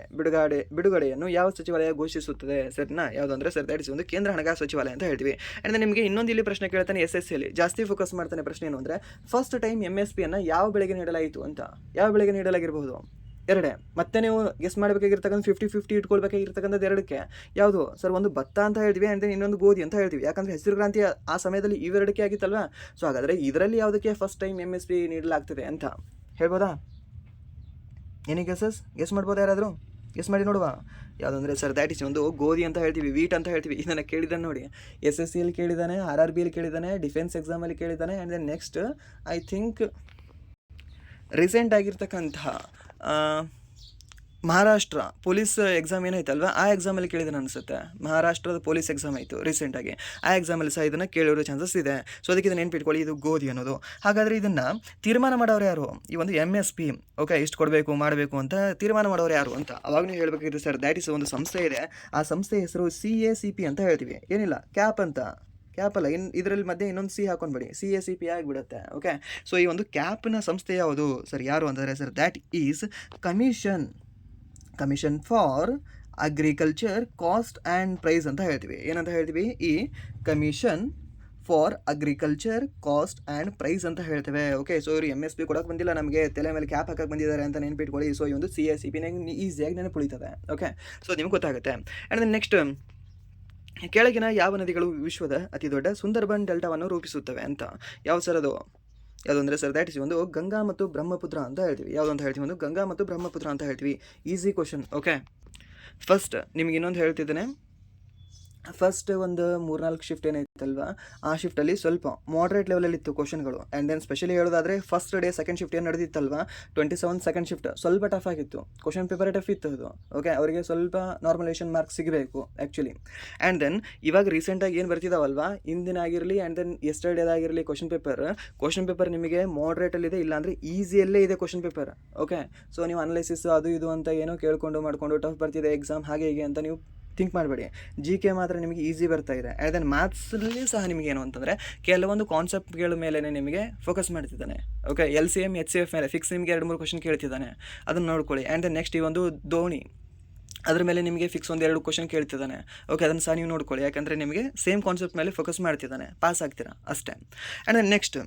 ಬಿಡುಗಡೆಯನ್ನು ಯಾವ ಸಚಿವಾಲಯ ಘೋಷಿಸುತ್ತದೆ? ಸರ್ನಾ ಯಾವುದು ಅಂದರೆ ಸರ್ ದ್ಯಾಟ್ ಇಸ್ ಒಂದು ಕೇಂದ್ರ ಹಣಕಾಸು ಸಚಿವಾಲಯ ಅಂತ ಹೇಳ್ತೀವಿ. ಆ್ಯಂಡ್ ನಿಮಗೆ ಇನ್ನೊಂದು ಇಲ್ಲಿ ಪ್ರಶ್ನೆ ಕೇಳ್ತಾನೆ, SSCಯಲ್ಲಿ ಜಾಸ್ತಿ ಫೋಕಸ್ ಮಾಡ್ತಾನೆ. ಪ್ರಶ್ನೆ ಏನು ಅಂದರೆ ಫಸ್ಟ್ ಟೈಮ್ MSPಯನ್ನು ಯಾವ ಬೆಳೆಗೆ ನೀಡಲಾಯಿತು ಅಂತ. ಯಾವ ಬೆಳೆಗೆ ನೀಡಲಾಗಿರಬಹುದು? ಎರಡೇ. ಮತ್ತೆ ನೀವು ಗೆಸ್ ಮಾಡಬೇಕಾಗಿರ್ತಕ್ಕಂಥ 50-50 ಇಟ್ಕೊಳ್ಬೇಕಾಗಿರ್ತಕ್ಕಂಥದ್ದು ಎರಡಕ್ಕೆ. ಯಾವುದು ಸರ್? ಒಂದು ಭತ್ತ ಅಂತ ಹೇಳ್ತೀವಿ, ಆ್ಯಂಡ್ ದೆನ್ ಇನ್ನೊಂದು ಗೋಧಿ ಅಂತ ಹೇಳ್ತೀವಿ. ಯಾಕಂದರೆ ಹಸಿರು ಕ್ರಾಂತಿ ಆ ಸಮಯದಲ್ಲಿ ಇವೆರಡಕ್ಕೆ ಆಗಿತ್ತಲ್ವಾ. ಸೊ ಹಾಗಾದರೆ ಇದರಲ್ಲಿ ಯಾವುದಕ್ಕೆ ಫಸ್ಟ್ ಟೈಮ್ MSP ನೀಡಲಾಗ್ತದೆ ಅಂತ ಹೇಳ್ಬೋದಾ? ಏನೇ ಗೆಸ್ ಮಾಡ್ಬೋದಾ? ಯಾರಾದರೂ ಗೆಸ್ ಮಾಡಿ ನೋಡುವ. ಯಾವುದಂದರೆ ಸರ್ ದ್ಯಾಟ್ ಇಸ್ ಒಂದು ಗೋಧಿ ಅಂತ ಹೇಳ್ತೀವಿ, ವೀಟ್ ಅಂತ ಹೇಳ್ತೀವಿ. ಇದನ್ನು ಕೇಳಿದ್ದಾನೆ ನೋಡಿ, SSCಯಲ್ಲಿ ಕೇಳಿದ್ದಾನೆ, RRBಯಲ್ಲಿ ಕೇಳಿದ್ದಾನೆ, ಡಿಫೆನ್ಸ್ ಎಕ್ಸಾಮಲ್ಲಿ ಕೇಳಿದ್ದಾನೆ, and then next I think recent ಆಗಿರ್ತಕ್ಕಂತಹ ಮಹಾರಾಷ್ಟ್ರ ಪೊಲೀಸ್ ಎಕ್ಸಾಮ್ ಏನಾಯ್ತಲ್ವ, ಆ ಎಕ್ಸಾಮಲ್ಲಿ ಕೇಳಿದ್ದಾನೆ ಅನಿಸುತ್ತೆ. ಮಹಾರಾಷ್ಟ್ರದ ಪೊಲೀಸ್ ಎಕ್ಸಾಮ್ ಆಯಿತು ರೀಸೆಂಟಾಗಿ, ಆ ಎಕ್ಸಾಮಲ್ಲಿ ಸಹ ಇದನ್ನು ಕೇಳಿರೋ ಚಾನ್ಸಸ್ ಇದೆ. ಸೊ ಅದಕ್ಕೆ ಇದನ್ನು ನೆನ್ಪಿಟ್ಕೊಳ್ಳಿ, ಇದು ಗೋಧಿ ಅನ್ನೋದು. ಹಾಗಾದರೆ ಇದನ್ನು ತೀರ್ಮಾನ ಮಾಡೋರು ಯಾರು? ಈ ಒಂದು MSP ಓಕೆ ಇಷ್ಟು ಕೊಡಬೇಕು ಮಾಡಬೇಕು ಅಂತ ತೀರ್ಮಾನ ಮಾಡೋರು ಯಾರು ಅಂತ ಅವಾಗ ನೀವು ಹೇಳಬೇಕಾಗಿದೆ ಸರ್. ದ್ಯಾಟ್ ಇಸ್ ಒಂದು ಸಂಸ್ಥೆ ಇದೆ, ಆ ಸಂಸ್ಥೆ ಹೆಸರು CACP ಅಂತ ಹೇಳ್ತೀವಿ. ಏನಿಲ್ಲ ಕ್ಯಾಪ್ ಅಂತ, ಕ್ಯಾಪ್ ಅಲ್ಲ, ಇದರಲ್ಲಿ ಮಧ್ಯೆ ಇನ್ನೊಂದು ಸಿ ಹಾಕೊಂಡ್ಬಿಡಿ, CACP ಆಗಿಬಿಡುತ್ತೆ. ಓಕೆ, ಸೊ ಈ ಒಂದು ಕ್ಯಾಪ್ನ ಸಂಸ್ಥೆ ಯಾವುದು ಸರ್? ಯಾರು ಅಂತಂದರೆ sir that is commission for agriculture cost and price ಅಂತ ಹೇಳ್ತೀವಿ. ಏನಂತ ಹೇಳ್ತೀವಿ? ಈ commission for agriculture cost and price ಅಂತ ಹೇಳ್ತೇವೆ. ಓಕೆ, ಸೊ ಇವರು MSP ಕೊಡೋಕೆ ಬಂದಿಲ್ಲ, ನಮಗೆ ತಲೆ ಮೇಲೆ ಕ್ಯಾಪ್ ಹಾಕಕ್ಕೆ ಬಂದಿದ್ದಾರೆ ಅಂತ ನೆನ್ಪಿಟ್ಕೊಳ್ಳಿ. ಸೊ ಈ ಒಂದು CACP ಈಸಿಯಾಗಿ ನೆನಪುಳಿತದೆ. ಓಕೆ, ಸೊ ನಿಮ್ಗೆ ಗೊತ್ತಾಗುತ್ತೆ. ಆ್ಯಂಡ್ ದೆನ್ ನೆಕ್ಸ್ಟ್ ಕೆಳಗಿನ ಯಾವ ನದಿಗಳು ವಿಶ್ವದ ಅತಿ ದೊಡ್ಡ ಸುಂದರ್ಬನ್ ಡೆಲ್ಟಾವನ್ನು ರೂಪಿಸುತ್ತವೆ ಅಂತ? ಯಾವ್ದು ಸರ್ ಅದು? ಯಾವುದು ಅಂದರೆ ಸರ್ ದ್ಯಾಟ್ ಇಸ್ ಒಂದು ಗಂಗಾ ಮತ್ತು ಬ್ರಹ್ಮಪುತ್ರ ಅಂತ ಹೇಳ್ತೀವಿ. ಯಾವುದು ಅಂತ ಹೇಳ್ತೀವಿ? ಒಂದು ಗಂಗಾ ಮತ್ತು ಬ್ರಹ್ಮಪುತ್ರ ಅಂತ ಹೇಳ್ತೀವಿ. Easy question. ಓಕೆ, ಫಸ್ಟ್ ನಿಮ್ಗೆ ಇನ್ನೊಂದು ಹೇಳ್ತಿದ್ದೇನೆ. ಫಸ್ಟ್ ಒಂದು 3-4 ಶಿಫ್ಟ್ ಏನೈತಲ್ವಾ, ಆ ಶಿಫ್ಟಲ್ಲಿ ಸ್ವಲ್ಪ ಮಾಡ್ರೇಟ್ ಲೆವೆಲಲ್ಲಿ ಇತ್ತು ಕ್ವಶನ್ಗಳು. ಆ್ಯಂಡ್ ದೆನ್ ಸ್ಪೆಷಲಿ ಹೇಳೋದಾದರೆ ಫಸ್ಟ್ ಡೇ ಸೆಕೆಂಡ್ ಶಿಫ್ಟ್ ಏನು ನಡೆದಿತ್ತಲ್ವಾ 27 ಸೆಕೆಂಡ್ ಶಿಫ್ಟ್ ಸ್ವಲ್ಪ ಟಫ್ ಆಗಿತ್ತು. ಕ್ವಶನ್ ಪೇಪರ್ ಟಫ್ ಇತ್ತು ಅದು. ಓಕೆ, ಅವರಿಗೆ ಸ್ವಲ್ಪ ನಾರ್ಮಲೈಸೇಷನ್ ಮಾರ್ಕ್ಸ್ ಸಿಗಬೇಕು ಆ್ಯಕ್ಚುಲಿ. ಆ್ಯಂಡ್ ದೆನ್ ಇವಾಗ ರೀಸೆಂಟಾಗಿ ಏನು ಬರ್ತಿದ್ದಾವಲ್ವಾ, ಇಂದಿನ ಆಗಿರಲಿ ಆ್ಯಂಡ್ ದೆನ್ ಎಸ್ಟರ್ಡೇದಾಗಿರಲಿ ಕ್ವಶನ್ ಪೇಪರ್ ನಿಮಗೆ ಮಾಡ್ರೇಟಲ್ಲಿದೆ, ಇಲ್ಲಾಂದರೆ ಈಸಿಯಲ್ಲೇ ಇದೆ ಕ್ವಶನ್ ಪೇಪರ್. ಓಕೆ, ಸೊ ನೀವು ಅನಲೈಸಿಸ್ ಅದು ಇದು ಅಂತ ಏನೋ ಕೇಳ್ಕೊಂಡು ಮಾಡಿಕೊಂಡು ಟಫ್ ಬರ್ತಿದೆ ಎಕ್ಸಾಮ್ ಹಾಗೆ ಹೀಗೆ ಅಂತ ನೀವು ಥಿಂಕ್ ಮಾಡಬೇಡಿ. GK ಮಾತ್ರ ನಿಮಗೆ ಈಸಿ ಬರ್ತಾ ಇದೆ. ಆ್ಯಂಡ್ ದೆನ್ ಮ್ಯಾಥ್ಸಲ್ಲಿ ಸಹ ನಿಮಗೆ ಏನು ಅಂತಂದರೆ ಕೆಲವೊಂದು ಕಾನ್ಸೆಪ್ಟ್ಗಳ ಮೇಲೆ ನಿಮಗೆ ಫೋಕಸ್ ಮಾಡ್ತಿದ್ದಾನೆ. ಓಕೆ, LCM HCF ಮೇಲೆ ಫಿಕ್ಸ್ ನಿಮಗೆ 2-3 ಕ್ವಶನ್ ಕೇಳ್ತಿದ್ದಾನೆ, ಅದನ್ನು ನೋಡ್ಕೊಳ್ಳಿ. ಆ್ಯಂಡ್ ದೆನ್ ನೆಕ್ಸ್ಟ್ ಈ ಒಂದು ಧೋನಿ ಅದ್ರ ಮೇಲೆ ನಿಮಗೆ ಫಿಕ್ಸ್ 1-2 ಕ್ವಶನ್ ಕೇಳ್ತಿದ್ದಾನೆ. ಓಕೆ, ಅದನ್ನು ಸಹ ನೀವು ನೋಡ್ಕೊಳ್ಳಿ, ಯಾಕಂದರೆ ನಿಮಗೆ ಸೇಮ್ ಕಾನ್ಸೆಪ್ಟ್ ಮೇಲೆ ಫೋಕಸ್ ಮಾಡ್ತಿದ್ದಾನೆ, ಪಾಸ್ ಆಗ್ತೀರಾ ಅಷ್ಟೇ. ಆ್ಯಂಡ್ ದೆನ್ ನೆಕ್ಸ್ಟ್,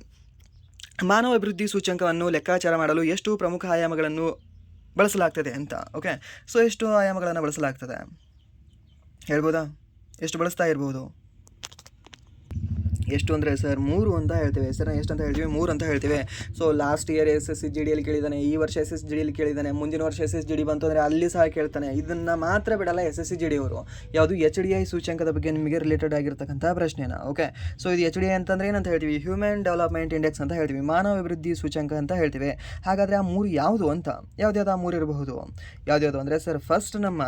ಮಾನವ ಅಭಿವೃದ್ಧಿ ಸೂಚ್ಯಂಕವನ್ನು ಲೆಕ್ಕಾಚಾರ ಮಾಡಲು ಎಷ್ಟು ಪ್ರಮುಖ ಆಯಾಮಗಳನ್ನು ಬಳಸಲಾಗ್ತದೆ ಅಂತ? ಓಕೆ, ಸೊ ಎಷ್ಟು ಆಯಾಮಗಳನ್ನು ಬಳಸಲಾಗ್ತದೆ ಹೇಳ್ಬೋದಾ? ಎಷ್ಟು ಬಳಸ್ತಾ ಇರ್ಬೋದು? ಎಷ್ಟು ಅಂದರೆ ಸರ್ 3 ಅಂತ ಹೇಳ್ತೇವೆ. ಸರ್ ಎಷ್ಟು ಅಂತ ಹೇಳ್ತೀವಿ? 3 ಅಂತ ಹೇಳ್ತೇವೆ. ಸೊ ಲಾಸ್ಟ್ ಇಯರ್ SSGDಯಲ್ಲಿ ಕೇಳಿದ್ದಾನೆ, ಈ ವರ್ಷ SSGDಯಲ್ಲಿ ಕೇಳಿದ್ದಾನೆ, ಮುಂದಿನ ವರ್ಷ SSGD ಬಂತು ಅಂದರೆ ಅಲ್ಲಿ ಸಹ ಕೇಳ್ತಾನೆ. ಇದನ್ನು ಮಾತ್ರ ಬಿಡಲ್ಲ SSGD ಅವರು. ಯಾವುದು HDI ಸೂಚ್ಯಂಕದ ಬಗ್ಗೆ ನಿಮಗೆ ರಿಲೇಟೆಡ್ ಆಗಿರ್ತಕ್ಕಂಥ ಪ್ರಶ್ನೆನ. ಓಕೆ, ಸೊ ಇದು HDI ಅಂತಂದರೆ ಏನಂತ ಹೇಳ್ತೀವಿ? ಹ್ಯೂಮನ್ ಡೆವಲಪ್ಮೆಂಟ್ ಇಂಡೆಕ್ಸ್ ಅಂತ ಹೇಳ್ತೀವಿ, ಮಾನವ ಅಭಿವೃದ್ಧಿ ಸೂಚ್ಯಂಕ ಅಂತ ಹೇಳ್ತೀವಿ. ಹಾಗಾದರೆ ಆ 3 ಯಾವುದು ಅಂತ? ಯಾವ್ದು ಆ 3 ಇರಬಹುದು? ಯಾವ್ದು ಅಂದರೆ ಸರ್ ಫಸ್ಟ್ ನಮ್ಮ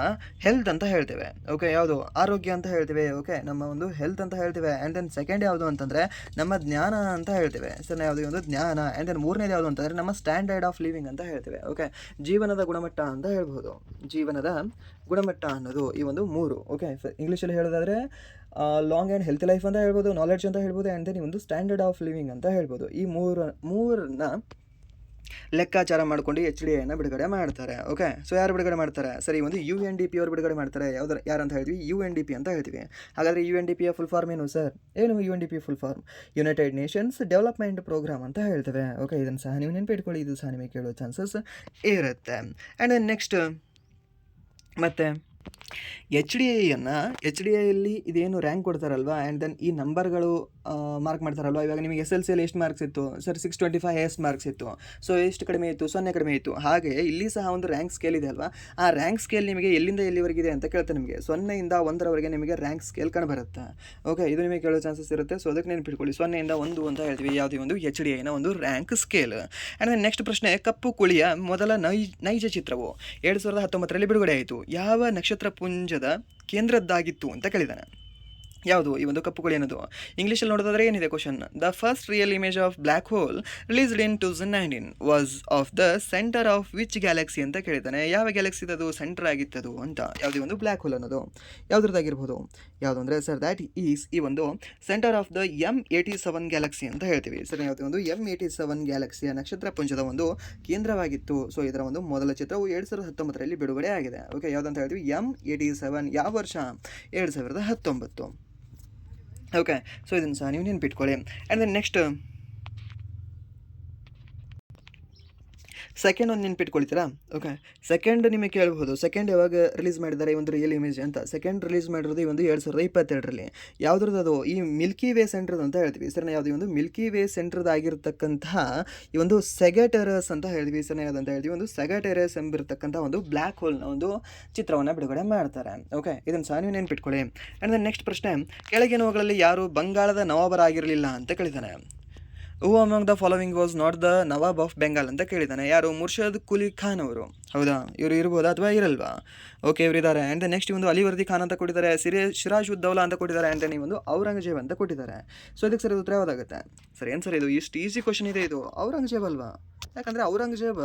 ಹೆಲ್ತ್ ಅಂತ ಹೇಳ್ತೇವೆ. ಓಕೆ, ಯಾವುದು? ಆರೋಗ್ಯ ಅಂತ ಹೇಳ್ತೇವೆ. ಓಕೆ, ನಮ್ಮ ಒಂದು ಹೆಲ್ತ್ ಅಂತ ಹೇಳ್ತೇವೆ. ಆ್ಯಂಡ್ ದೆನ್ ಸೆಕೆಂಡ್ ಯಾವುದು ಅಂತಂದರೆ ನಮ್ಮ ಜ್ಞಾನ ಅಂತ ಹೇಳ್ತೇವೆ. ಸರ್ ಯಾವುದೇ ಒಂದು ಜ್ಞಾನ. ಆ್ಯಂಡ್ ದೆನ್ ಮೂರನೇದು ಯಾವುದು ಅಂತಂದರೆ ನಮ್ಮ ಸ್ಟ್ಯಾಂಡರ್ಡ್ ಆಫ್ ಲಿವಿಂಗ್ ಅಂತ ಹೇಳ್ತೇವೆ. ಓಕೆ, ಜೀವನದ ಗುಣಮಟ್ಟ ಅಂತ ಹೇಳ್ಬೋದು. ಜೀವನದ ಗುಣಮಟ್ಟ ಅನ್ನೋದು ಈ ಒಂದು 3. ಓಕೆ, ಇಂಗ್ಲೀಷಲ್ಲಿ ಹೇಳೋದಾದರೆ ಲಾಂಗ್ ಆ್ಯಂಡ್ ಹೆಲ್ತಿ ಲೈಫ್ ಅಂತ ಹೇಳ್ಬೋದು, ನಾಲೆಡ್ಜ್ ಅಂತ ಹೇಳ್ಬೋದು, ಆ್ಯಂಡ್ ದೆನ್ ಈ ಒಂದು ಸ್ಟ್ಯಾಂಡರ್ಡ್ ಆಫ್ ಲಿವಿಂಗ್ ಅಂತ ಹೇಳ್ಬೋದು. ಈ ಮೂರನ್ನ ಲೆಕ್ಕಾಚಾರ ಮಾಡಿಕೊಂಡು HDIಯನ್ನು ಬಿಡುಗಡೆ ಮಾಡ್ತಾರೆ. ಓಕೆ, ಸೊ ಯಾರು ಬಿಡುಗಡೆ ಮಾಡ್ತಾರೆ? ಸರಿ, ಒಂದು UNDP ಅವರು ಬಿಡುಗಡೆ ಮಾಡ್ತಾರೆ. ಯಾರು ಅಂತ ಹೇಳ್ತೀವಿ? UNDP ಅಂತ ಹೇಳ್ತೀವಿ. ಹಾಗಾದರೆ UNDPಯ ಫುಲ್ ಫಾರ್ಮ್ ಏನು ಸರ್? ಏನು UNDP full form? United nations development programme ಅಂತ ಹೇಳ್ತೇವೆ. ಓಕೆ, ಇದನ್ನು ಸಹ ನೀವು ನೆನಪಿಟ್ಕೊಳ್ಳಿ, ಇದು ಸಹ ನಿಮಗೆ ಕೇಳೋ ಚಾನ್ಸಸ್ ಇರುತ್ತೆ. ಆ್ಯಂಡ್ ದೆನ್ ನೆಕ್ಸ್ಟ್ ಮತ್ತು HDIಯಲ್ಲಿ ಇದೇನು ರ್ಯಾಂಕ್ ಕೊಡ್ತಾರಲ್ವ, ಆ್ಯಂಡ್ ದೆನ್ ಈ ನಂಬರ್ಗಳು ಮಾರ್ಕ್ ಮಾಡ್ತಾರಲ್ವ. ಇವಾಗ ನಿಮಗೆ SLCಯಲ್ಲಿ ಎಷ್ಟು ಮಾರ್ಕ್ಸ್ ಇತ್ತು ಸರ್? 625 ಎಷ್ಟು ಮಾರ್ಕ್ಸ್ ಇತ್ತು. ಸೊ ಎಷ್ಟು ಕಡಿಮೆ ಇತ್ತು? 0 ಕಡಿಮೆ ಇತ್ತು. ಹಾಗೆ ಇಲ್ಲಿ ಸಹ ಒಂದು ರ್ಯಾಂಕ್ ಸ್ಕೇಲ್ ಇದೆ ಅಲ್ವಾ, ಆ ರ್ಯಾಂಕ್ ಸ್ಕೇಲ್ ನಿಮಗೆ ಎಲ್ಲಿಂದ ಎಲ್ಲಿವರೆಗಿದೆ ಅಂತ ಕೇಳ್ತಾರೆ. ನಿಮಗೆ 0ಯಿಂದ 1ರವರೆಗೆ ನಿಮಗೆ ರ್ಯಾಂಕ್ ಸ್ಕೇಲ್ ಕಂಡುಬರುತ್ತೆ. ಓಕೆ, ಇದು ನಿಮಗೆ ಕೇಳೋ ಚಾನ್ಸಸ್ ಇರುತ್ತೆ. ಸೊ ಅದಕ್ಕೆ ನೆನಪಿಟ್ಕೊಳ್ಳಿ, 0ಯಿಂದ 1 ಅಂತ ಹೇಳ್ತೀವಿ ಯಾವುದೇ ಒಂದು HDIನ ಒಂದು rank scale. And then next ಪ್ರಶ್ನೆ, ಕಪ್ಪು ಕುಳಿಯ ಮೊದಲ ನೈಜ ಚಿತ್ರವು 2019ರಲ್ಲಿ ಬಿಡುಗಡೆ ಆಯಿತು. ಯಾವ ನಕ್ಷತ್ರ ಪುಂಜದ ಕೇಂದ್ರದ್ದಾಗಿತ್ತು ಅಂತ ಕೇಳಿದ್ದಾನೆ. ಯಾವುದು ಈ ಒಂದು ಕಪ್ಪು ಕುಳಿ ಅನ್ನೋದು? ಇಂಗ್ಲೀಷಲ್ಲಿ ನೋಡೋದಾದ್ರೆ ಏನಿದೆ question? The first real image of black hole released in 2019 was of the centre of which galaxy ಅಂತ ಕೇಳಿದ್ದಾನೆ. ಯಾವ ಗ್ಯಾಲಕ್ಸಿದದು ಸೆಂಟರ್ ಆಗಿತ್ತದು ಅಂತ? ಯಾವುದೇ ಒಂದು ಬ್ಲ್ಯಾಕ್ ಹೋಲ್ ಅನ್ನೋದು ಯಾವುದ್ರದ್ದಾಗಿರ್ಬೋದು? ಯಾವುದು ಅಂದರೆ ಸರ್ ದ್ಯಾಟ್ ಈಸ್ ಈ ಒಂದು centre of the M87 Galaxy ಅಂತ ಹೇಳ್ತೀವಿ. ಸರ್ ಯಾವುದೇ ಒಂದು M87 ಗ್ಯಾಲಕ್ಸಿಯ ನಕ್ಷತ್ರ ಪುಂಜದ ಒಂದು ಕೇಂದ್ರವಾಗಿತ್ತು. ಸೊ ಇದರ ಒಂದು ಮೊದಲ ಚಿತ್ರವು 2019ರಲ್ಲಿ ಬಿಡುಗಡೆ ಆಗಿದೆ. ಓಕೆ, ಯಾವುದಂತ ಹೇಳ್ತೀವಿ? M87. ಯಾವ ವರ್ಷ? 2019. ಓಕೆ, ಸೊ ಇದನ್ನು ಸಹ ನೀವು ನೆನಪಿಟ್ಕೊಳ್ಳಿ. ಆ್ಯಂಡ್ ದೆನ್ ನೆಕ್ಸ್ಟ್ ಸೆಕೆಂಡ್ ಒಂದು ನೆನ್ಪಿಟ್ಕೊಳ್ತೀರಾ? ಓಕೆ, ಸೆಕೆಂಡ್ ನಿಮಗೆ ಕೇಳಬಹುದು, ಸೆಕೆಂಡ್ ಯಾವಾಗ ರಿಲೀಸ್ ಮಾಡಿದ್ದಾರೆ ಈ ಒಂದು ರಿಯಲ್ ಇಮೇಜ್ ಅಂತ? ಸೆಕೆಂಡ್ ರಿಲೀಸ್ ಮಾಡಿರೋದು ಈ ಒಂದು 2022ರಲ್ಲಿ. ಯಾವುದ್ರದ್ದು ಅದು? ಈ ಮಿಲ್ಕಿ ವೇ ಸೆಂಟ್ರದ್ದು ಅಂತ ಹೇಳ್ತೀವಿ. ಸರ್ ಯಾವುದೇ ಒಂದು ಮಿಲ್ಕಿ ವೇ ಸೆಂಟ್ರದಾಗಿರ್ತಕ್ಕಂತಹ ಈ ಒಂದು ಸೆಗಟೆರಸ್ ಅಂತ ಹೇಳ್ತೀವಿ. ಸರ್ ಯಾವುದಂತ ಹೇಳ್ತೀವಿ? ಒಂದು ಸೆಗಟೆರಸ್ ಎಂಬಿರ್ತಕ್ಕಂಥ ಒಂದು ಬ್ಲ್ಯಾಕ್ ಹೋಲ್ನ ಒಂದು ಚಿತ್ರವನ್ನು ಬಿಡುಗಡೆ ಮಾಡ್ತಾರೆ. ಓಕೆ, ಇದನ್ನು ಸಹ ನೀವು ನೆನ್ಪಿಟ್ಕೊಳ್ಳಿ. ಆ್ಯಂಡ್ ದೆನ್ ನೆಕ್ಸ್ಟ್ ಪ್ರಶ್ನೆ, ಕೆಳಗಿನವುಗಳಲ್ಲಿ ಯಾರು ಬಂಗಾಳದ ನವಾಬರಾಗಿರಲಿಲ್ಲ ಅಂತ ಕೇಳಿದ್ದಾನೆ. Who among the following was not the nawab of Bengal ಅಂತ ಕೇಳಿದ್ದಾನೆ. ಯಾರು? ಮುರ್ಷದ್ ಕುಲಿ ಖಾನ್ ಅವರು. ಹೌದಾ? ಇವರು ಇರ್ಬೋದಾ ಅಥವಾ ಇರಲ್ವಾ? ಓಕೆ, ಇವರಿದ್ದಾರೆ. ಆ್ಯಂಡ್ ನೆಕ್ಸ್ಟ್ ಒಂದು ಅಲಿವರ್ದಿ ಖಾನ್ ಅಂತ ಕೊಟ್ಟಿದ್ದಾರೆ, ಸಿರಾಜುದ್ದೌಲಾ ಅಂತ ಕೊಟ್ಟಿದ್ದಾರೆ, ಆ್ಯಂಡ್ ಈ ಒಂದು ಔರಂಗಜೇಬ್ ಅಂತ ಕೊಟ್ಟಿದ್ದಾರೆ. ಸೊ ಇದಕ್ಕೆ ಸರಿ ಉತ್ತರ ಯಾವುದಾಗುತ್ತೆ ಸರ್? ಏನು ಸರ್ ಇದು? ಇಷ್ಟು ಈಸಿ ಕ್ವಶನ್ ಇದೆ ಇದು. ಔರಂಗಜೇಬ್ ಅಲ್ವಾ? ಯಾಕಂದರೆ ಔರಂಗಜೇಬ್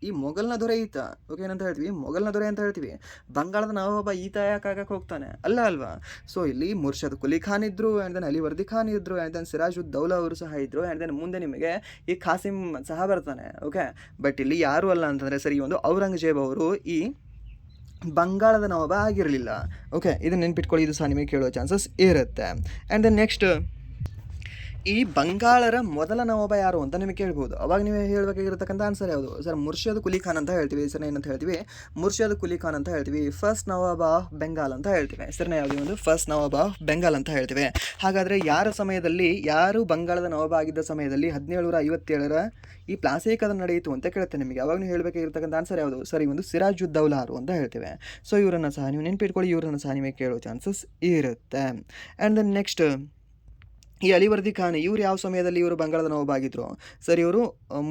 ಈ ಮೊಘಲ್ನ ದೊರೆ ಈತ. ಓಕೆ, ಏನಂತ ಹೇಳ್ತೀವಿ? ಮೊಘಲ್ನ ದೊರೆ ಅಂತ ಹೇಳ್ತೀವಿ. ಬಂಗಾಳದ ನವಾಬ ಈತ ಯಾಕೆ ಆಗಕ್ಕೆ ಹೋಗ್ತಾನೆ? ಅಲ್ಲ ಅಲ್ವಾ? ಸೊ ಇಲ್ಲಿ ಮುರ್ಷದ್ ಕುಲಿ ಖಾನ್ ಇದ್ದರು, ಆ್ಯಂಡ್ ದೆನ್ ಅಲಿವರ್ದಿ ಖಾನ್ ಇದ್ದರು, ಆ್ಯಂಡ್ ದೆನ್ ಸಿರಾಜುದ್ದೌಲಾ ಅವರು ಸಹ ಇದ್ದರು, ಆ್ಯಂಡ್ ದೆನ್ ಮುಂದೆ ನಿಮಗೆ ಈ ಖಾಸಿಮ್ ಸಹ ಬರ್ತಾನೆ. ಓಕೆ, ಬಟ್ ಇಲ್ಲಿ ಯಾರು ಅಲ್ಲ ಅಂತಂದರೆ ಸರಿ ಒಂದು ಔರಂಗಜೇಬ್ ಅವರು ಈ ಬಂಗಾಳದ ನವಾಬ ಆಗಿರಲಿಲ್ಲ. ಓಕೆ, ಇದನ್ನು ನೆನ್ಪಿಟ್ಕೊಳ್ಳಿ, ಇದು ಸಹ ನಿಮಗೆ ಕೇಳೋ ಚಾನ್ಸಸ್ ಇರುತ್ತೆ. ಆ್ಯಂಡ್ ದೆನ್ ನೆಕ್ಸ್ಟ್, ಈ ಬಂಗಾಳರ ಮೊದಲ ನವಾಬ ಯಾರು ಅಂತ ನಿಮಗೆ ಕೇಳ್ಬೋದು. ಅವಾಗ ನೀವು ಹೇಳಬೇಕಾಗಿರತಕ್ಕಂಥ ಆನ್ಸರ್ ಯಾವುದು ಸರ್? ಮುರ್ಷದ್ ಕುಲಿ ಖಾನ್ ಅಂತ ಹೇಳ್ತೀವಿ. ಹೆಸರನ್ನ ಏನಂತ ಹೇಳ್ತೀವಿ? ಮುರ್ಷದ್ ಕುಲಿ ಖಾನ್ ಅಂತ ಹೇಳ್ತೀವಿ. ಫಸ್ಟ್ ನವಾಬ್ ಆಫ್ ಬೆಂಗಾಲ್ ಅಂತ ಹೇಳ್ತೀವಿ. ಹೆಸರನ್ನ ಯಾವುದು? ಒಂದು ಫಸ್ಟ್ ನವಾಬ್ ಆಫ್ ಬೆಂಗಾಲ್ ಅಂತ ಹೇಳ್ತೀವಿ. ಹಾಗಾದರೆ ಯಾರು ಬಂಗಾಳದ ನವಾಬ ಆಗಿದ್ದ ಸಮಯದಲ್ಲಿ 1757ರ ಈ ಪ್ಲಾಸಿ ಕದನ ನಡೆಯಿತು ಅಂತ ಕೇಳುತ್ತೆ ನಿಮಗೆ. ಅವಾಗ ನೀವು ಹೇಳಬೇಕಾಗಿರ್ತಕ್ಕಂಥ ಆನ್ಸರ್ ಯಾವುದು? ಸರಿ, ಒಂದು ಸಿರಾಜುದ್ದೌಲಾರು ಅಂತ ಹೇಳ್ತೇವೆ. ಸೊ ಇವರನ್ನು ಸಹ ನೀವು ನೆನ್ಪಿಟ್ಕೊಳ್ಳಿ, ಇವರನ್ನು ಸಹ ನಿಮಗೆ ಕೇಳೋ ಚಾನ್ಸಸ್ ಇರುತ್ತೆ. ಆ್ಯಂಡ್ ದೆನ್ ನೆಕ್ಸ್ಟ್, ಈ ಅಲಿವರ್ದಿ ಖಾನ್ ಇವರು ಯಾವ ಸಮಯದಲ್ಲಿ ಇವರು ಬಂಗಾಳದ ನವಾಬ ಆಗಿದ್ರು? ಸರ್, ಇವರು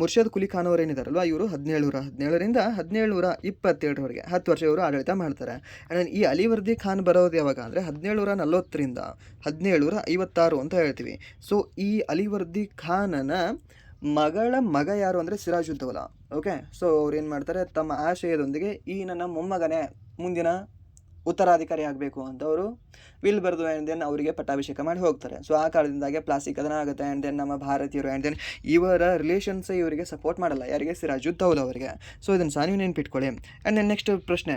ಮುರ್ಷದ್ ಕುಲಿ ಖಾನ್ ಅವರು ಏನಿದಾರಲ್ವ, ಇವರು 1717ರಿಂದ 1727ರವರೆಗೆ 10 ವರ್ಷ ಇವರು ಆಡಳಿತ ಮಾಡ್ತಾರೆ. ಆ್ಯಂಡ್ ಈ ಅಲಿವರ್ದಿ ಖಾನ್ ಬರೋದು ಯಾವಾಗ ಅಂದರೆ 1740ರಿಂದ 1756 ಅಂತ ಹೇಳ್ತೀವಿ. ಸೊ ಈ ಅಲಿವರ್ದಿ ಖಾನನ ಮಗ ಯಾರು ಅಂದರೆ ಸಿರಾಜುದ್ದೌಲಾ. ಓಕೆ, ಸೊ ಅವ್ರು ಏನು ಮಾಡ್ತಾರೆ, ತಮ್ಮ ಆಶಯದೊಂದಿಗೆ ಈ ನನ್ನ ಮೊಮ್ಮಗನೇ ಮುಂದಿನ ಉತ್ತರಾಧಿಕಾರಿ ಆಗಬೇಕು ಅಂತ ಅವರು ವಿಲ್ ಬರೆದು ಆ್ಯಂಡ್ ದೆನ್ ಅವರಿಗೆ ಪಟ್ಟಾಭಿಷೇಕ ಮಾಡಿ ಹೋಗ್ತಾರೆ. ಸೊ ಆ ಕಾರಣದಿಂದಾಗೆ ಪ್ಲಾಸಿ ಕದನ ಆಗುತ್ತೆ. ಆ್ಯಂಡ್ ದೆನ್ ನಮ್ಮ ಭಾರತೀಯರು ಆ್ಯಂಡ್ ದೆನ್ ಇವರ ರಿಲೇಷನ್ಸ್ ಇವರಿಗೆ ಸಪೋರ್ಟ್ ಮಾಡಲ್ಲ, ಯಾರಿಗೆ? ಸಿರಾಜುದ್ದೌಲಾ ಅವರಿಗೆ. ಸೊ ಇದನ್ನು ಸಹ ನೀವು ನೆನ್ಪಿಟ್ಕೊಳ್ಳಿ. ಆ್ಯಂಡ್ ದೆನ್ ನೆಕ್ಸ್ಟ್ ಪ್ರಶ್ನೆ,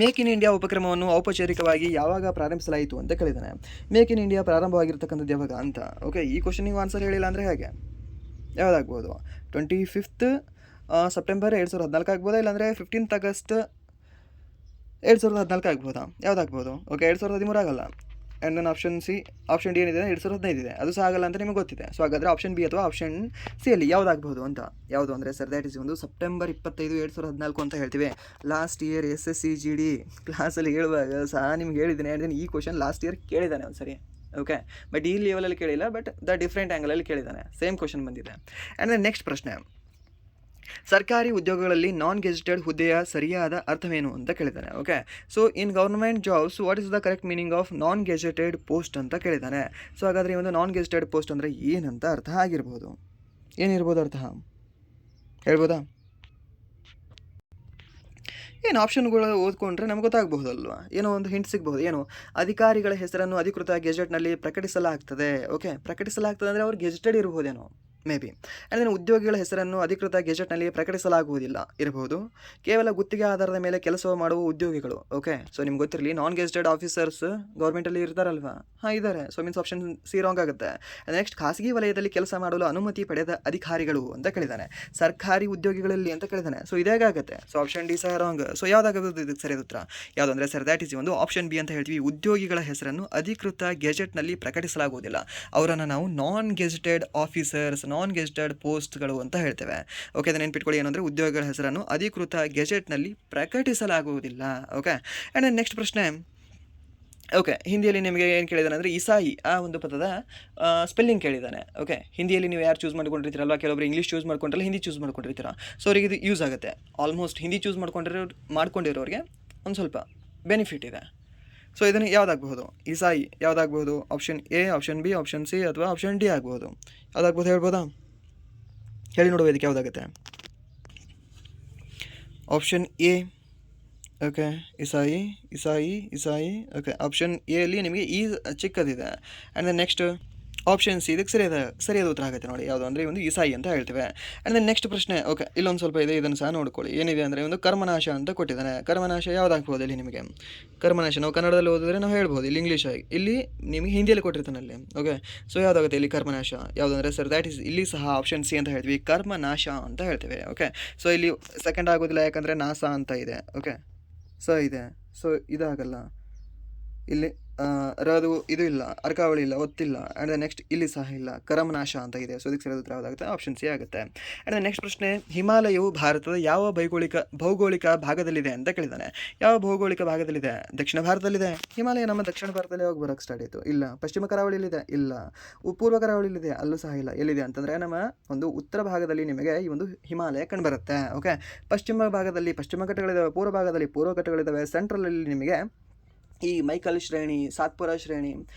ಮೇಕ್ ಇನ್ ಇಂಡಿಯಾ ಉಪಕ್ರಮವನ್ನು ಔಪಚಾರಿಕವಾಗಿ ಯಾವಾಗ ಪ್ರಾರಂಭಿಸಲಾಯಿತು ಅಂತ ಕೇಳಿದ್ದಾನೆ. ಮೇಕ್ ಇನ್ ಇಂಡಿಯಾ ಪ್ರಾರಂಭವಾಗಿರ್ತಕ್ಕಂಥದ್ದು ಯಾವಾಗ ಅಂತ. ಓಕೆ, ಈ ಕ್ವಶನ್ ನೀವು ಆನ್ಸರ್ ಹೇಳಿಲ್ಲ ಅಂದರೆ ಹೇಗೆ? ಯಾವುದಾಗ್ಬೋದು? 25 ಸೆಪ್ಟೆಂಬರ್ 2014 ಆಗ್ಬೋದಾ, ಇಲ್ಲಾಂದರೆ 15 ಆಗಸ್ಟ್ 2014 ಆಗ್ಬೋದಾ? ಯಾವುದಾಗ್ಬೋದು? ಓಕೆ, 2013 ಆಗಲ್ಲ. ಆ್ಯಂಡ್ ದೆನ್ ಆಪ್ಷನ್ ಡಿ ಏನಿದೆ 2015 ಇದೆ, ಅದು ಸಹ ಆಗಲ್ಲ ಅಂತ ನಿಮಗೆ ಗೊತ್ತಿದೆ. ಸೊ ಹಾಗಾದರೆ ಆಪ್ಷನ್ ಬಿ ಅಥವಾ ಆಪ್ಷನ್ ಸಿ ಅಲ್ಲಿ ಯಾವುದಾಗ್ಬೋದು ಅಂತ. ಯಾವುದು ಅಂದರೆ ಸರ್, ದ್ಯಾಟ್ ಇಸ್ ಒಂದು ಸೆಪ್ಟೆಂಬರ್ 25, 2014 ಅಂತ ಹೇಳ್ತೀವಿ. ಲಾಸ್ಟ್ ಇಯರ್ SSC GD ಕ್ಲಾಸಲ್ಲಿ ಹೇಳುವಾಗ ಸಹ ನಿಮ್ಗೆ ಹೇಳಿದ್ದೀನಿ. ಆ್ಯಂಡ್ ದೆನ್ ಈ ಕ್ವಶನ್ ಲಾಸ್ಟ್ ಇಯರ್ ಕೇಳಿದ್ದಾನೆ ಒಂದು ಸರಿ. ಓಕೆ, ಬಟ್ ಈ ಲೆವೆಲಲ್ಲಿ ಕೇಳಿಲ್ಲ, ಬಟ್ ಡಿಫ್ರೆಂಟ್ ಆ್ಯಂಗಲಲ್ಲಿ ಕೇಳಿದ್ದಾನೆ. ಸೇಮ್ ಕ್ವಶನ್ ಬಂದಿದೆ. ಆ್ಯಂಡ್ ದೆನ್ ನೆಕ್ಸ್ಟ್ ಪ್ರಶ್ನೆ, ಸರ್ಕಾರಿ ಉದ್ಯೋಗಗಳಲ್ಲಿ ನಾನ್ ಗೆಜೆಟೆಡ್ ಹುದ್ದೆಯ ಸರಿಯಾದ ಅರ್ಥವೇನು ಅಂತ ಕೇಳಿದ್ದಾನೆ. Okay, so in government jobs what is the correct meaning of non gazetted post ಅಂತ ಕೇಳಿದ್ದಾನೆ. ಸೊ ಹಾಗಾದರೆ ಈ ಒಂದು ನಾನ್ ಗೆಜೆಟೆಡ್ ಪೋಸ್ಟ್ ಅಂದರೆ ಏನಂತ ಅರ್ಥ ಆಗಿರ್ಬೋದು? ಏನಿರ್ಬೋದು ಅರ್ಥ ಹೇಳ್ಬೋದಾ? ಏನು ಆಪ್ಷನ್ಗಳು ಓದ್ಕೊಂಡ್ರೆ ನಮ್ಗೆ ಗೊತ್ತಾಗಬಹುದಲ್ವ, ಏನೋ ಒಂದು ಹಿಂಟ್ ಸಿಗ್ಬಹುದು. ಏನು? ಅಧಿಕಾರಿಗಳ ಹೆಸರನ್ನು ಅಧಿಕೃತ ಗೆಜೆಟ್ನಲ್ಲಿ ಪ್ರಕಟಿಸಲಾಗ್ತದೆ. ಓಕೆ, ಪ್ರಕಟಿಸಲಾಗ್ತದೆ ಅಂದರೆ ಅವ್ರು ಗೆಜೆಟೆಡ್ ಇರ್ಬೋದೇನೋ, ಮೇ ಬಿ. ಆ್ಯಂಡ್ ದೆನ್ ಉದ್ಯೋಗಿಗಳ ಹೆಸರನ್ನು ಅಧಿಕೃತ ಗೆಜೆಟ್ನಲ್ಲಿ ಪ್ರಕಟಿಸಲಾಗುವುದಿಲ್ಲ ಇರಬಹುದು. ಕೇವಲ ಗುತ್ತಿಗೆ ಆಧಾರದ ಮೇಲೆ ಕೆಲಸ ಮಾಡುವ ಉದ್ಯೋಗಿಗಳು. ಓಕೆ, ಸೊ ನಿಮ್ಗೆ ಗೊತ್ತಿರಲಿ, ನಾನ್ ಗೆಜೆಟೆಡ್ ಆಫೀಸರ್ಸ್ ಗೌರ್ಮೆಂಟಲ್ಲಿ ಇರ್ತಾರಲ್ವಾ? ಇದ್ದಾರೆ. So means option C wrong ಆಗುತ್ತೆ. ನೆಕ್ಸ್ಟ್, ಖಾಸಗಿ ವಲಯದಲ್ಲಿ ಕೆಲಸ ಮಾಡಲು ಅನುಮತಿ ಪಡೆದ ಅಧಿಕಾರಿಗಳು ಅಂತ ಕೇಳಿದ್ದಾನೆ. ಸರ್ಕಾರಿ ಉದ್ಯೋಗಿಗಳಲ್ಲಿ ಅಂತ ಕೇಳಿದ್ದಾನೆ. ಸೊ ಇದಾಗುತ್ತೆ. ಸೊ ಆಪ್ಷನ್ ಡಿ ಸಹ ರಾಂಗ್. ಸೊ ಯಾವುದಾಗಬಹುದು ಇದಕ್ಕೆ ಸರಿಯಾದ ಉತ್ತರ? ಯಾವುದಂದರೆ ಸರ್, ದ್ಯಾಟ್ ಇಸ್ ಒಂದು ಆಪ್ಷನ್ ಬಿ ಅಂತ ಹೇಳ್ತೀವಿ. ಉದ್ಯೋಗಿಗಳ ಹೆಸರನ್ನು ಅಧಿಕೃತ ಗೆಜೆಟ್ನಲ್ಲಿ ಪ್ರಕಟಿಸಲಾಗುವುದಿಲ್ಲ. ಅವರನ್ನು ನಾವು ನಾನ್ ಗೆಜೆಟೆಡ್ ಆಫೀಸರ್ಸ್, ನಾನ್ ಗೆಜೆಟೆಡ್ ಪೋಸ್ಟ್ಗಳು ಅಂತ ಹೇಳ್ತೇವೆ. ಓಕೆ, ಅದನ್ನು ನೆನ್ಪಿಟ್ಕೊಳ್ಳಿ. ಏನಂದರೆ ಉದ್ಯೋಗಿಗಳ ಹೆಸರನ್ನು ಅಧಿಕೃತ ಗೆಜೆಟ್ನಲ್ಲಿ ಪ್ರಕಟಿಸಲಾಗುವುದಿಲ್ಲ. ಓಕೆ, ಆ್ಯಂಡ್ ನೆಕ್ಸ್ಟ್ ಪ್ರಶ್ನೆ, ಓಕೆ, ಹಿಂದಿಯಲ್ಲಿ ನಿಮಗೆ ಏನು ಕೇಳಿದಾನೆ ಅಂದರೆ ಇಸಾಯಿ ಆ ಒಂದು ಪದದ ಸ್ಪೆಲ್ಲಿಂಗ್ ಕೇಳಿದ್ದಾನೆ. ಓಕೆ, ಹಿಂದಿಯಲ್ಲಿ ನೀವು ಯಾರು ಚೂಸ್ ಮಾಡ್ಕೊಂಡಿರ್ತೀರಲ್ವ, ಕೆಲವೊಬ್ಬರು ಇಂಗ್ಲೀಷ್ ಚೂಸ್ ಮಾಡ್ಕೊಂಡ್ರಲ್ಲ, ಹಿಂದಿ ಚೂಸ್ ಮಾಡ್ಕೊಂಡಿರ್ತೀರ. ಸೊ ಅವರಿಗೆ ಇದು ಯೂಸ್ ಆಗುತ್ತೆ. ಆಲ್ಮೋಸ್ಟ್ ಹಿಂದಿ ಚೂಸ್ ಮಾಡ್ಕೊಂಡಿರೋರಿಗೆ ಒಂದು ಸ್ವಲ್ಪ ಬೆನಿಫಿಟ್ ಇದೆ. ಸೊ ಇದನ್ನು ಯಾವುದಾಗಬಹುದು? ಇಸಾಯಿ ಯಾವುದಾಗಬಹುದು? Option A, option B, option C ಅಥವಾ ಆಪ್ಷನ್ ಡಿ ಆಗ್ಬೋದು. ಯಾವುದಾಗ್ಬೋದು ಹೇಳ್ಬೋದಾ? ಹೇಳಿ ನೋಡುವ, ಇದಕ್ಕೆ ಯಾವುದಾಗುತ್ತೆ? Option A. ಓಕೆ, ಇಸಾಯಿ. ಓಕೆ, ಆಪ್ಷನ್ ಎ ಅಲ್ಲಿ ನಿಮಗೆ ಈ ಚಿಕ್ಕದಿದೆ. And then next option C ಇದಕ್ಕೆ ಸರಿಯಾದ ಉತ್ತರ ಆಗುತ್ತೆ ನೋಡಿ. ಯಾವುದು ಅಂದರೆ ಒಂದು ಇಸಾಯಿ ಅಂತ ಹೇಳ್ತೇವೆ. ಆ್ಯಂಡ್ ದೆನ್ ನೆಕ್ಸ್ಟ್ ಪ್ರಶ್ನೆ, ಓಕೆ, ಇಲ್ಲೊಂದು ಸ್ವಲ್ಪ ಇದೆ, ಇದನ್ನು ಸಹ ನೋಡ್ಕೊಳ್ಳಿ. ಏನಿದೆ ಅಂದರೆ ಒಂದು ಕರ್ಮನಾಶ ಅಂತ ಕೊಟ್ಟಿದ್ದಾನೆ. ಕರ್ಮನಾಶ ಯಾವುದಾಗ್ಬೋದು ಇಲ್ಲಿ ನಿಮಗೆ? ಕರ್ಮನಾಶ ನಾವು ಕನ್ನಡದಲ್ಲಿ ಓದಿದ್ರೆ ನಾವು ಹೇಳ್ಬೋದು, ಇಲ್ಲಿ ಇಂಗ್ಲೀಷ್ ಆಗಿ, ಇಲ್ಲಿ ನಿಮಗೆ ಹಿಂದಿಯಲ್ಲಿ ಕೊಟ್ಟಿರ್ತಾನಲ್ಲಿ. ಓಕೆ, ಸೊ ಯಾವುದಾಗುತ್ತೆ ಇಲ್ಲಿ ಕರ್ಮನಾಶ? ಯಾವುದಂದರೆ ಸರ್, ದ್ಯಾಟ್ ಇಸ್ ಇಲ್ಲಿ ಸಹ ಆಪ್ಷನ್ ಸಿ ಅಂತ ಹೇಳ್ತೀವಿ, ಕರ್ಮನಾಶ ಅಂತ ಹೇಳ್ತೇವೆ. ಓಕೆ, ಸೊ ಇಲ್ಲಿ ಸೆಕೆಂಡ್ ಆಗೋದಿಲ್ಲ, ಯಾಕಂದರೆ ನಾಸ ಅಂತ ಇದೆ. ಓಕೆ, ಸೊ ಇದೆ. ಸೊ ಇದಾಗಲ್ಲ, ಇಲ್ಲಿ ರದು ಇದು ಇಲ್ಲ, ಅರ್ಕಾವಳಿ ಇಲ್ಲ, ಒತ್ತಿಲ್ಲ. ಆ್ಯಂಡ್ ನೆಕ್ಸ್ಟ್ ಇಲ್ಲಿ ಸಹ ಇಲ್ಲ, ಕರಮನಾಶ ಅಂತ ಇದೆ. ಸೊ ಇದಕ್ಕೆ ಸರಿಯಾದ ಉತ್ತರ ಯಾವುದಾಗುತ್ತೆ? ಆಪ್ಷನ್ ಸಿ ಆಗುತ್ತೆ. ಆ್ಯಂಡ್ ನೆಕ್ಸ್ಟ್ ಪ್ರಶ್ನೆ, ಹಿಮಾಲಯವು ಭಾರತದ ಯಾವ ಭೌಗೋಳಿಕ ಭಾಗದಲ್ಲಿದೆ ಅಂತ ಕೇಳಿದ್ದಾನೆ. ಯಾವ ಭೌಗೋಳಿಕ ಭಾಗದಲ್ಲಿದೆ? ದಕ್ಷಿಣ ಭಾರತದಲ್ಲಿದೆ. ಹಿಮಾಲಯ ನಮ್ಮ ದಕ್ಷಿಣ ಭಾರತದಲ್ಲಿ ಯಾವಾಗ ಬರೋಕ್ಕೆ ಸ್ಟಾರ್ಟ್ ಆಯಿತು? ಇಲ್ಲ. ಪಶ್ಚಿಮ ಕರಾವಳಿಯಲ್ಲಿದೆ? ಇಲ್ಲ. ಪೂರ್ವ ಕರಾವಳಿಯಲ್ಲಿದೆ? ಅಲ್ಲೂ ಸಹ ಇಲ್ಲ. ಎಲ್ಲಿದೆ ಅಂತಂದರೆ ನಮ್ಮ ಒಂದು ಉತ್ತರ ಭಾಗದಲ್ಲಿ ನಿಮಗೆ ಈ ಒಂದು ಹಿಮಾಲಯ ಕಂಡುಬರುತ್ತೆ. ಓಕೆ, ಪಶ್ಚಿಮ ಭಾಗದಲ್ಲಿ ಪಶ್ಚಿಮ ಘಟ್ಟಗಳಿದ್ದಾವೆ, ಪೂರ್ವ ಭಾಗದಲ್ಲಿ ಪೂರ್ವ ಘಟ್ಟಗಳಿದ್ದಾವೆ, ಸೆಂಟ್ರಲಲ್ಲಿ ನಿಮಗೆ ಈ ಮೈಕಲ್ ಶ್ರೇಣಿ, ಸಾತ್ಪುರ ಶ್ರೇಣಿ,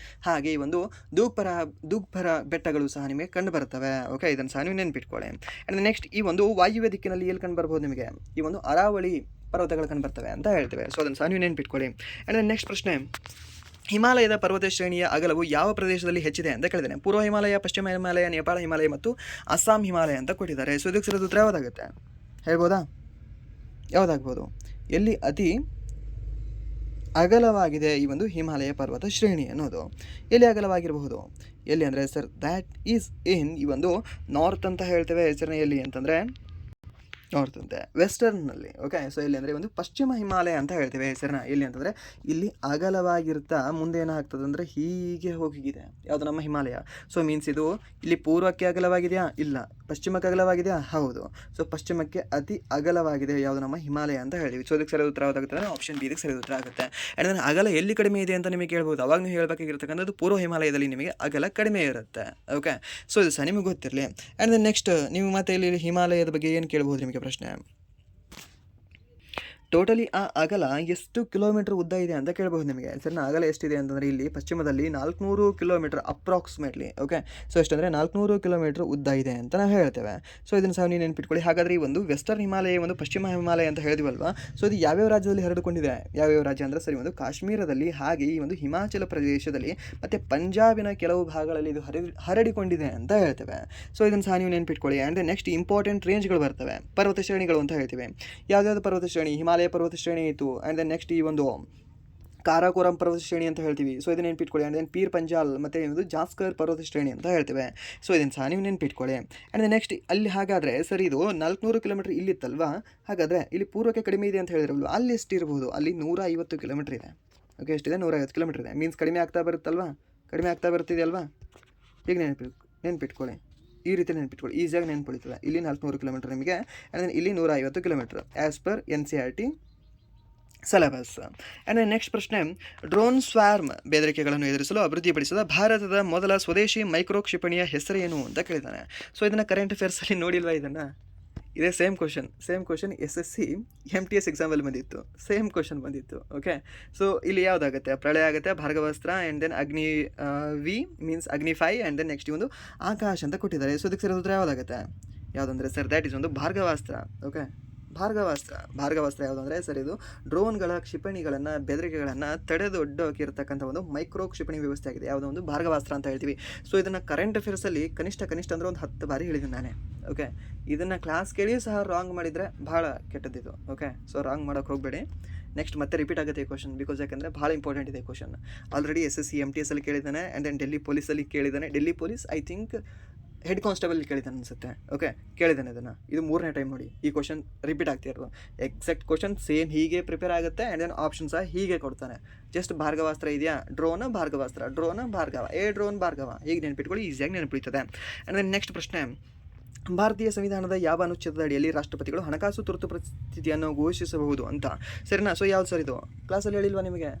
ಹಾಗೆ ಈ ಒಂದು ದೂಗ್ಪರ ಬೆಟ್ಟಗಳು ಸಹ ನಿಮಗೆ ಕಂಡು ಬರ್ತವೆ. ಓಕೆ, ಇದನ್ನು ಸಹ ನೀವು ನೆನ್ಪಿಟ್ಕೊಳ್ಳಿ. ಆ್ಯಂಡ್ ನೆಕ್ಸ್ಟ್, ಈ ಒಂದು ವಾಯುವ್ಯ ದಿಕ್ಕಿನಲ್ಲಿ ಎಲ್ಲಿ ಕಂಡು ಬರ್ಬೋದು ನಿಮಗೆ? ಈ ಒಂದು ಅರಾವಳಿ ಪರ್ವತಗಳು ಕಂಡು ಬರ್ತವೆ ಅಂತ ಹೇಳ್ತೇವೆ. ಸೊ ಅದನ್ನು ಸಹ ನೀವು ನೆನ್ಪಿಟ್ಕೊಳ್ಳಿ. ಆ್ಯಂಡ್ ನೆಕ್ಸ್ಟ್ ಪ್ರಶ್ನೆ, ಹಿಮಾಲಯದ ಪರ್ವತ ಶ್ರೇಣಿಯ ಅಗಲವು ಯಾವ ಪ್ರದೇಶದಲ್ಲಿ ಹೆಚ್ಚಿದೆ ಅಂತ ಕೇಳಿದ್ದೇನೆ. ಪೂರ್ವ ಹಿಮಾಲಯ, ಪಶ್ಚಿಮ ಹಿಮಾಲಯ, ನೇಪಾಳ ಹಿಮಾಲಯ ಮತ್ತು ಅಸ್ಸಾಂ ಹಿಮಾಲಯ ಅಂತ ಕೊಟ್ಟಿದ್ದಾರೆ. ಸೊ ಇದಕ್ಕೆ ಸರಿಯಾದ ಉತ್ತರ ಯಾವುದಾಗುತ್ತೆ ಹೇಳ್ಬೋದಾ? ಯಾವುದಾಗ್ಬೋದು? ಎಲ್ಲಿ ಅತಿ ಅಗಲವಾಗಿದೆ ಈ ಒಂದು ಹಿಮಾಲಯ ಪರ್ವತ ಶ್ರೇಣಿ ಅನ್ನೋದು. ಎಲ್ಲಿ ಅಗಲವಾಗಿರಬಹುದು? ಎಲ್ಲಿ ಅಂದರೆ ಸರ್ ದ್ಯಾಟ್ ಈಸ್ ಇನ್ ಈ ಒಂದು ನಾರ್ತ್ ಅಂತ ಹೇಳ್ತೇವೆ. ಹೆಸರನ್ನ ಎಲ್ಲಿ ಅಂತಂದರೆ ನಾರ್ತ್ ಅಂತೆ, ವೆಸ್ಟರ್ನಲ್ಲಿ. ಓಕೆ, ಸೊ ಎಲ್ಲಿ ಅಂದರೆ ಒಂದು ಪಶ್ಚಿಮ ಹಿಮಾಲಯ ಅಂತ ಹೇಳ್ತೇವೆ ಹೆಸರನ್ನ. ಎಲ್ಲಿ ಅಂತಂದರೆ ಇಲ್ಲಿ ಅಗಲವಾಗಿರ್ತಾ ಮುಂದೆ ಏನಾಗ್ತದೆ ಅಂದರೆ ಹೀಗೆ ಹೋಗಿದೆ ಯಾವುದು ನಮ್ಮ ಹಿಮಾಲಯ. ಸೊ ಮೀನ್ಸ್ ಇದು ಇಲ್ಲಿ ಪೂರ್ವಕ್ಕೆ ಅಗಲವಾಗಿದೆಯಾ? ಇಲ್ಲ. ಪಶ್ಚಿಮಕ್ಕೆ ಅಗಲವಾಗಿದೆಯಾ? ಹೌದು. ಸೊ ಪಶ್ಚಿಮಕ್ಕೆ ಅತಿ ಅಗಲವಾಗಿದೆ ಯಾವುದು ನಮ್ಮ ಹಿಮಾಲಯ ಅಂತ ಹೇಳ್ತೀವಿ. ಸೊ ಇದಕ್ಕೆ ಸರಿಯಾದ ಉತ್ತರ ಯಾವ್ದಾಗುತ್ತೆ ಅಂದರೆ ಆಪ್ಷನ್ ಬಿ ಇದಕ್ಕೆ ಸರಿಯಾದ ಉತ್ತರ ಆಗುತ್ತೆ. ಆ್ಯಂಡ್ ದೆನ್ ಅಗಲ ಎಲ್ಲಿ ಕಡಿಮೆ ಇದೆ ಅಂತ ನಿಮಗೆ ಕೇಳ್ಬೋದು. ಅವಾಗ ನೀವು ಹೇಳಬೇಕಾಗಿರ್ತಕ್ಕಂಥದ್ದು ಪೂರ್ವ ಹಿಮಾಲಯದಲ್ಲಿ ನಿಮಗೆ ಅಗಲ ಕಡಿಮೆ ಇರುತ್ತೆ. ಓಕೆ, ಸೊ ಇದು ಸಹ ನಿಮಗೆ ಗೊತ್ತಿರಲಿ. ಆ್ಯಂಡ್ ದೆನ್ ನೆಕ್ಸ್ಟ್ ನೀವು ಮತ್ತೆ ಇಲ್ಲಿ ಹಿಮಾಲಯದ ಬಗ್ಗೆ ಏನು ಕೇಳ್ಬೋದು ನಿಮಗೆ ಪ್ರಶ್ನೆ? ಟೋಟಲಿ ಆ ಅಗಲ ಎಷ್ಟು ಕಿಲೋಮೀಟರ್ ಉದ್ದ ಇದೆ ಅಂತ ಕೇಳಬಹುದು ನಿಮಗೆ. ಸರಿನಾ? ಅಗಲ ಎಷ್ಟಿದೆ ಅಂತಂದರೆ ಇಲ್ಲಿ ಪಶ್ಚಿಮದಲ್ಲಿ 400 ಕಿಲೋಮೀಟರ್ ಅಪ್ರಾಕ್ಸಿಮೇಟ್ಲಿ. ಓಕೆ, ಸೊ ಎಷ್ಟಂದರೆ 400 ಕಿಲೋಮೀಟರ್ ಉದ್ದ ಇದೆ ಅಂತ ನಾವು ಹೇಳ್ತೇವೆ. ಸೊ ಇದನ್ನು ಸಹ ನೀವು ನೆನ್ಪಿಟ್ಕೊಳ್ಳಿ. ಹಾಗಾದರೆ ಈ ಒಂದು ವೆಸ್ಟರ್ನ್ ಹಿಮಾಲಯ ಒಂದು ಪಶ್ಚಿಮ ಹಿಮಾಲಯ ಅಂತ ಹೇಳಿದ್ವಲ್ವಾ? ಸೊ ಇದು ಯಾವ್ಯಾವ ರಾಜ್ಯದಲ್ಲಿ ಹರಡಿಕೊಂಡಿದೆ? ಯಾವ್ಯಾವ ರಾಜ್ಯ ಅಂದರೆ ಸರಿ ಒಂದು ಕಾಶ್ಮೀರದಲ್ಲಿ, ಹಾಗೆ ಈ ಒಂದು ಹಿಮಾಚಲ ಪ್ರದೇಶದಲ್ಲಿ ಮತ್ತು ಪಂಜಾಬಿನ ಕೆಲವು ಭಾಗಗಳಲ್ಲಿ ಇದು ಹರಡಿಕೊಂಡಿದೆ ಅಂತ ಹೇಳ್ತೇವೆ. ಸೊ ಇದನ್ನು ಸಹ ನೀವು ನೆನ್ಪಿಟ್ಕೊಳ್ಳಿ. ಆ್ಯಂಡ್ ನೆಕ್ಸ್ಟ್ ಇಂಪಾರ್ಟೆಂಟ್ ರೇಂಜ್ಗಳು ಬರ್ತವೆ, ಪರ್ವತ ಶ್ರೇಣಿಗಳು ಅಂತ ಹೇಳ್ತೀವಿ. ಯಾವ್ದಾವ್ದು ಪರ್ವತ ಶ್ರೇಣಿ? ಹಿಮಾಲಯ ಪರ್ವತ ಶ್ರೇಣಿ ಇತ್ತು. ಆ್ಯಂಡ್ ದೆನ್ ನೆಕ್ಸ್ಟ್ ಈ ಒಂದು ಕಾರಾಕೋರಂ ಪರ್ವತ ಶ್ರೇಣಿ ಅಂತ ಹೇಳ್ತೀವಿ. ಸೊ ಇದನ್ನು ನೆನ್ಪಿಟ್ಕೊಳ್ಳಿ. ಆ್ಯಂಡ್ ದೆನ್ ಪೀರ್ ಪಂಜಾಲ್ ಮತ್ತು ಒಂದು ಜಾಸ್ಕರ್ ಪರ್ವತ ಶ್ರೇಣಿ ಅಂತ ಹೇಳ್ತೇವೆ. ಸೊ ಇದನ್ನು ಸಹ ನೀವು ನೆನ್ಪಿಟ್ಕೊಳ್ಳಿ. ಆ್ಯಂಡ್ ದೆನ್ ನೆಕ್ಸ್ಟ್ ಅಲ್ಲಿ ಹಾಗಾದರೆ ಸರಿ ಇದು 400 ಕಿಲೋಮೀಟರ್ ಇಲ್ಲಿತ್ತಲ್ವಾ? ಹಾಗಾದರೆ ಇಲ್ಲಿ ಪೂರ್ವಕ್ಕೆ ಕಡಿಮೆ ಇದೆ ಅಂತ ಹೇಳಿದ್ರಲ್ವ? ಅಲ್ಲಿ ಎಷ್ಟಿರ್ಬೋದು? ಅಲ್ಲಿ 150 ಕಿಲೋಮೀಟರ್ ಇದೆ. ಓಕೆ, ಎಷ್ಟಿದೆ? 150 ಕಿಲೋಮೀಟರ್ ಇದೆ. ಮೀನ್ಸ್ ಕಡಿಮೆ ಆಗ್ತಾ ಬರುತ್ತಲ್ವಾ? ಕಡಿಮೆ ಆಗ್ತಾ ಬರ್ತಿದೆಯಲ್ವಾ? ಈಗ ನೆನ್ಪಿಟ್ಕೊಳ್ಳಿ. ಈ ರೀತಿ ನೆನ್ಪಿಟ್ಕೊಳ್ಳಿ, ಈಸಿಯಾಗಿ ನೆನ್ಪಿಡ್ತದೆ. ಇಲ್ಲಿ 400 ಕಿಲೋಮೀಟರ್ ನಿಮಗೆ, ಆ್ಯಂಡ್ ಇಲ್ಲಿ 150 kilometre as per NCERT syllabus. And next ಪ್ರಶ್ನೆ, ಡ್ರೋನ್ ಸ್ವಾರ್ಮ್ ಬೆದರಿಕೆಗಳನ್ನು ಎದುರಿಸಲು ಅಭಿವೃದ್ಧಿಪಡಿಸಿದ ಭಾರತದ ಮೊದಲ ಸ್ವದೇಶಿ ಮೈಕ್ರೋ ಕ್ಷಿಪಣಿಯ ಹೆಸರೇನು ಅಂತ ಕೇಳಿದ್ದಾನೆ. ಸೊ ಇದನ್ನು ಕರೆಂಟ್ ಅಫೇರ್ಸಲ್ಲಿ ನೋಡಿಲ್ವಾ? ಇದನ್ನು ಇದೇ ಸೇಮ್ ಕ್ವಶನ್ SSC MTS ಎಕ್ಸಾಮಲ್ಲಿ ಬಂದಿತ್ತು. ಸೇಮ್ ಕ್ವಶನ್ ಬಂದಿತ್ತು. ಓಕೆ, ಸೊ ಇಲ್ಲಿ ಯಾವುದಾಗುತ್ತೆ? ಪ್ರಳಯ ಆಗುತ್ತೆ, ಭಾರ್ಗವಾಸ್ತ್ರ, ಆ್ಯಂಡ್ ದೆನ್ ಅಗ್ನಿ ವಿ ಮೀನ್ಸ್ ಅಗ್ನಿ 5, ಆ್ಯಂಡ್ ದೆನ್ ನೆಕ್ಸ್ಟ್ ಒಂದು ಆಕಾಶ ಅಂತ ಕೊಟ್ಟಿದ್ದಾರೆ. ಸೊ ಇದಕ್ಕೆ ಸರಿಯಾದ ಉತ್ತರ ಯಾವುದಾಗುತ್ತೆ? ಯಾವುದಂದರೆ ಸರ್ ದ್ಯಾಟ್ ಈಸ್ ಒಂದು ಭಾರ್ಗವಾಸ್ತ್ರ. ಓಕೆ, ಭಾರ್ಗವಾಸ್ತ್ರ ಯಾವುದಂದರೆ ಸರ್ ಇದು ಡ್ರೋನ್ಗಳ ಕ್ಷಿಪಣಿಗಳನ್ನು ಬೆದರಿಕೆಗಳನ್ನು ತಡೆದೊಡ್ಡೋಕಿರ್ತಕ್ಕಂಥ ಒಂದು ಮೈಕ್ರೋ ಕ್ಷಿಪಣಿ ವ್ಯವಸ್ಥೆ ಆಗಿದೆ. ಯಾವುದೋ ಒಂದು ಭಾರ್ಗವಾಸ್ತ್ರ ಅಂತ ಹೇಳ್ತೀವಿ. ಸೊ ಇದನ್ನು ಕರೆಂಟ್ ಅಫೇರ್ಸಲ್ಲಿ ಕನಿಷ್ಠ ಅಂದರೆ ಒಂದು 10 ಬಾರಿ ಹೇಳಿದ್ದೀನಿ ನಾನೇ. ಓಕೆ, ಇದನ್ನು ಕ್ಲಾಸ್ ಕೇಳಿ ಸಹ ರಾಂಗ್ ಮಾಡಿದರೆ ಭಾಳ ಕೆಟ್ಟದ್ದಿದು. ಓಕೆ, ಸೊ ರಾಂಗ್ ಮಾಡೋಕ್ಕೆ ಹೋಗಬೇಡಿ. ನೆಕ್ಸ್ಟ್ ಮತ್ತೆ ರಿಪೀಟ್ ಆಗುತ್ತೆ ಈ ಕ್ವಶನ್, ಬಿಕಾಸ್ ಯಾಕಂದರೆ ಭಾಳ ಇಂಪಾರ್ಟೆಂಟ್ ಇದೆ ಕ್ವಶನ್. ಆಲ್ರೆಡಿ SSC MTS ಅಲ್ಲಿ ಕೇಳಿದ್ದಾನೆ, ಆ್ಯಂಡ್ ದೆನ್ ಡೆಲ್ಲಿ ಪೊಲೀಸಲ್ಲಿ ಕೇಳಿದ್ದಾನೆ. Delhi police I think head constable ಕೇಳಿದ್ದಾನೆ ಅನಿಸುತ್ತೆ. ಓಕೆ, ಕೇಳಿದ್ದಾನೆ ಇದನ್ನು. ಇದು 3ನೇ ಟೈಮ್ ನೋಡಿ ಈ ಕ್ವಶನ್ ರಿಪೀಟ್ ಆಗ್ತಿರೋದು. ಎಕ್ಸಾಕ್ಟ್ ಕ್ವಶನ್ ಸೇಮ್ ಹೀಗೆ ಪ್ರಿಪೇರ್ ಆಗುತ್ತೆ. ಆ್ಯಂಡ್ ದೆನ್ ಆಪ್ಷನ್ ಸಹ ಹೀಗೆ ಕೊಡ್ತಾನೆ. ಜಸ್ಟ್ ಭಾರ್ಗವಾಸ್ತ್ರ ಇದೆಯಾ? Drone Bhargavastra, drone Bhargava, drone Bhargava, ಹೀಗೆ ನೆನ್ಪಿಟ್ಕೊಳ್ಳಿ, ಈಸಿಯಾಗಿ ನೆನಪಿಡ್ತದೆ. ಆ್ಯಂಡ್ ದೆನ್ ನೆಕ್ಸ್ಟ್ ಪ್ರಶ್ನೆ, ಭಾರತೀಯ ಸಂವಿಧಾನದ ಯಾವ ಅನುಚ್ಛೇದದ ಅಡಿಯಲ್ಲಿ ರಾಷ್ಟ್ರಪತಿಗಳು ಹಣಕಾಸು ತುರ್ತು ಪರಿಸ್ಥಿತಿಯನ್ನು ಘೋಷಿಸಬಹುದು ಅಂತ? ಸರಿನಾ? ಸೊ ಯಾವ್ದು ಸರ್ ಇದು? ಕ್ಲಾಸಲ್ಲಿ ಹೇಳಿಲ್ವಾ ನಿಮಗೆ?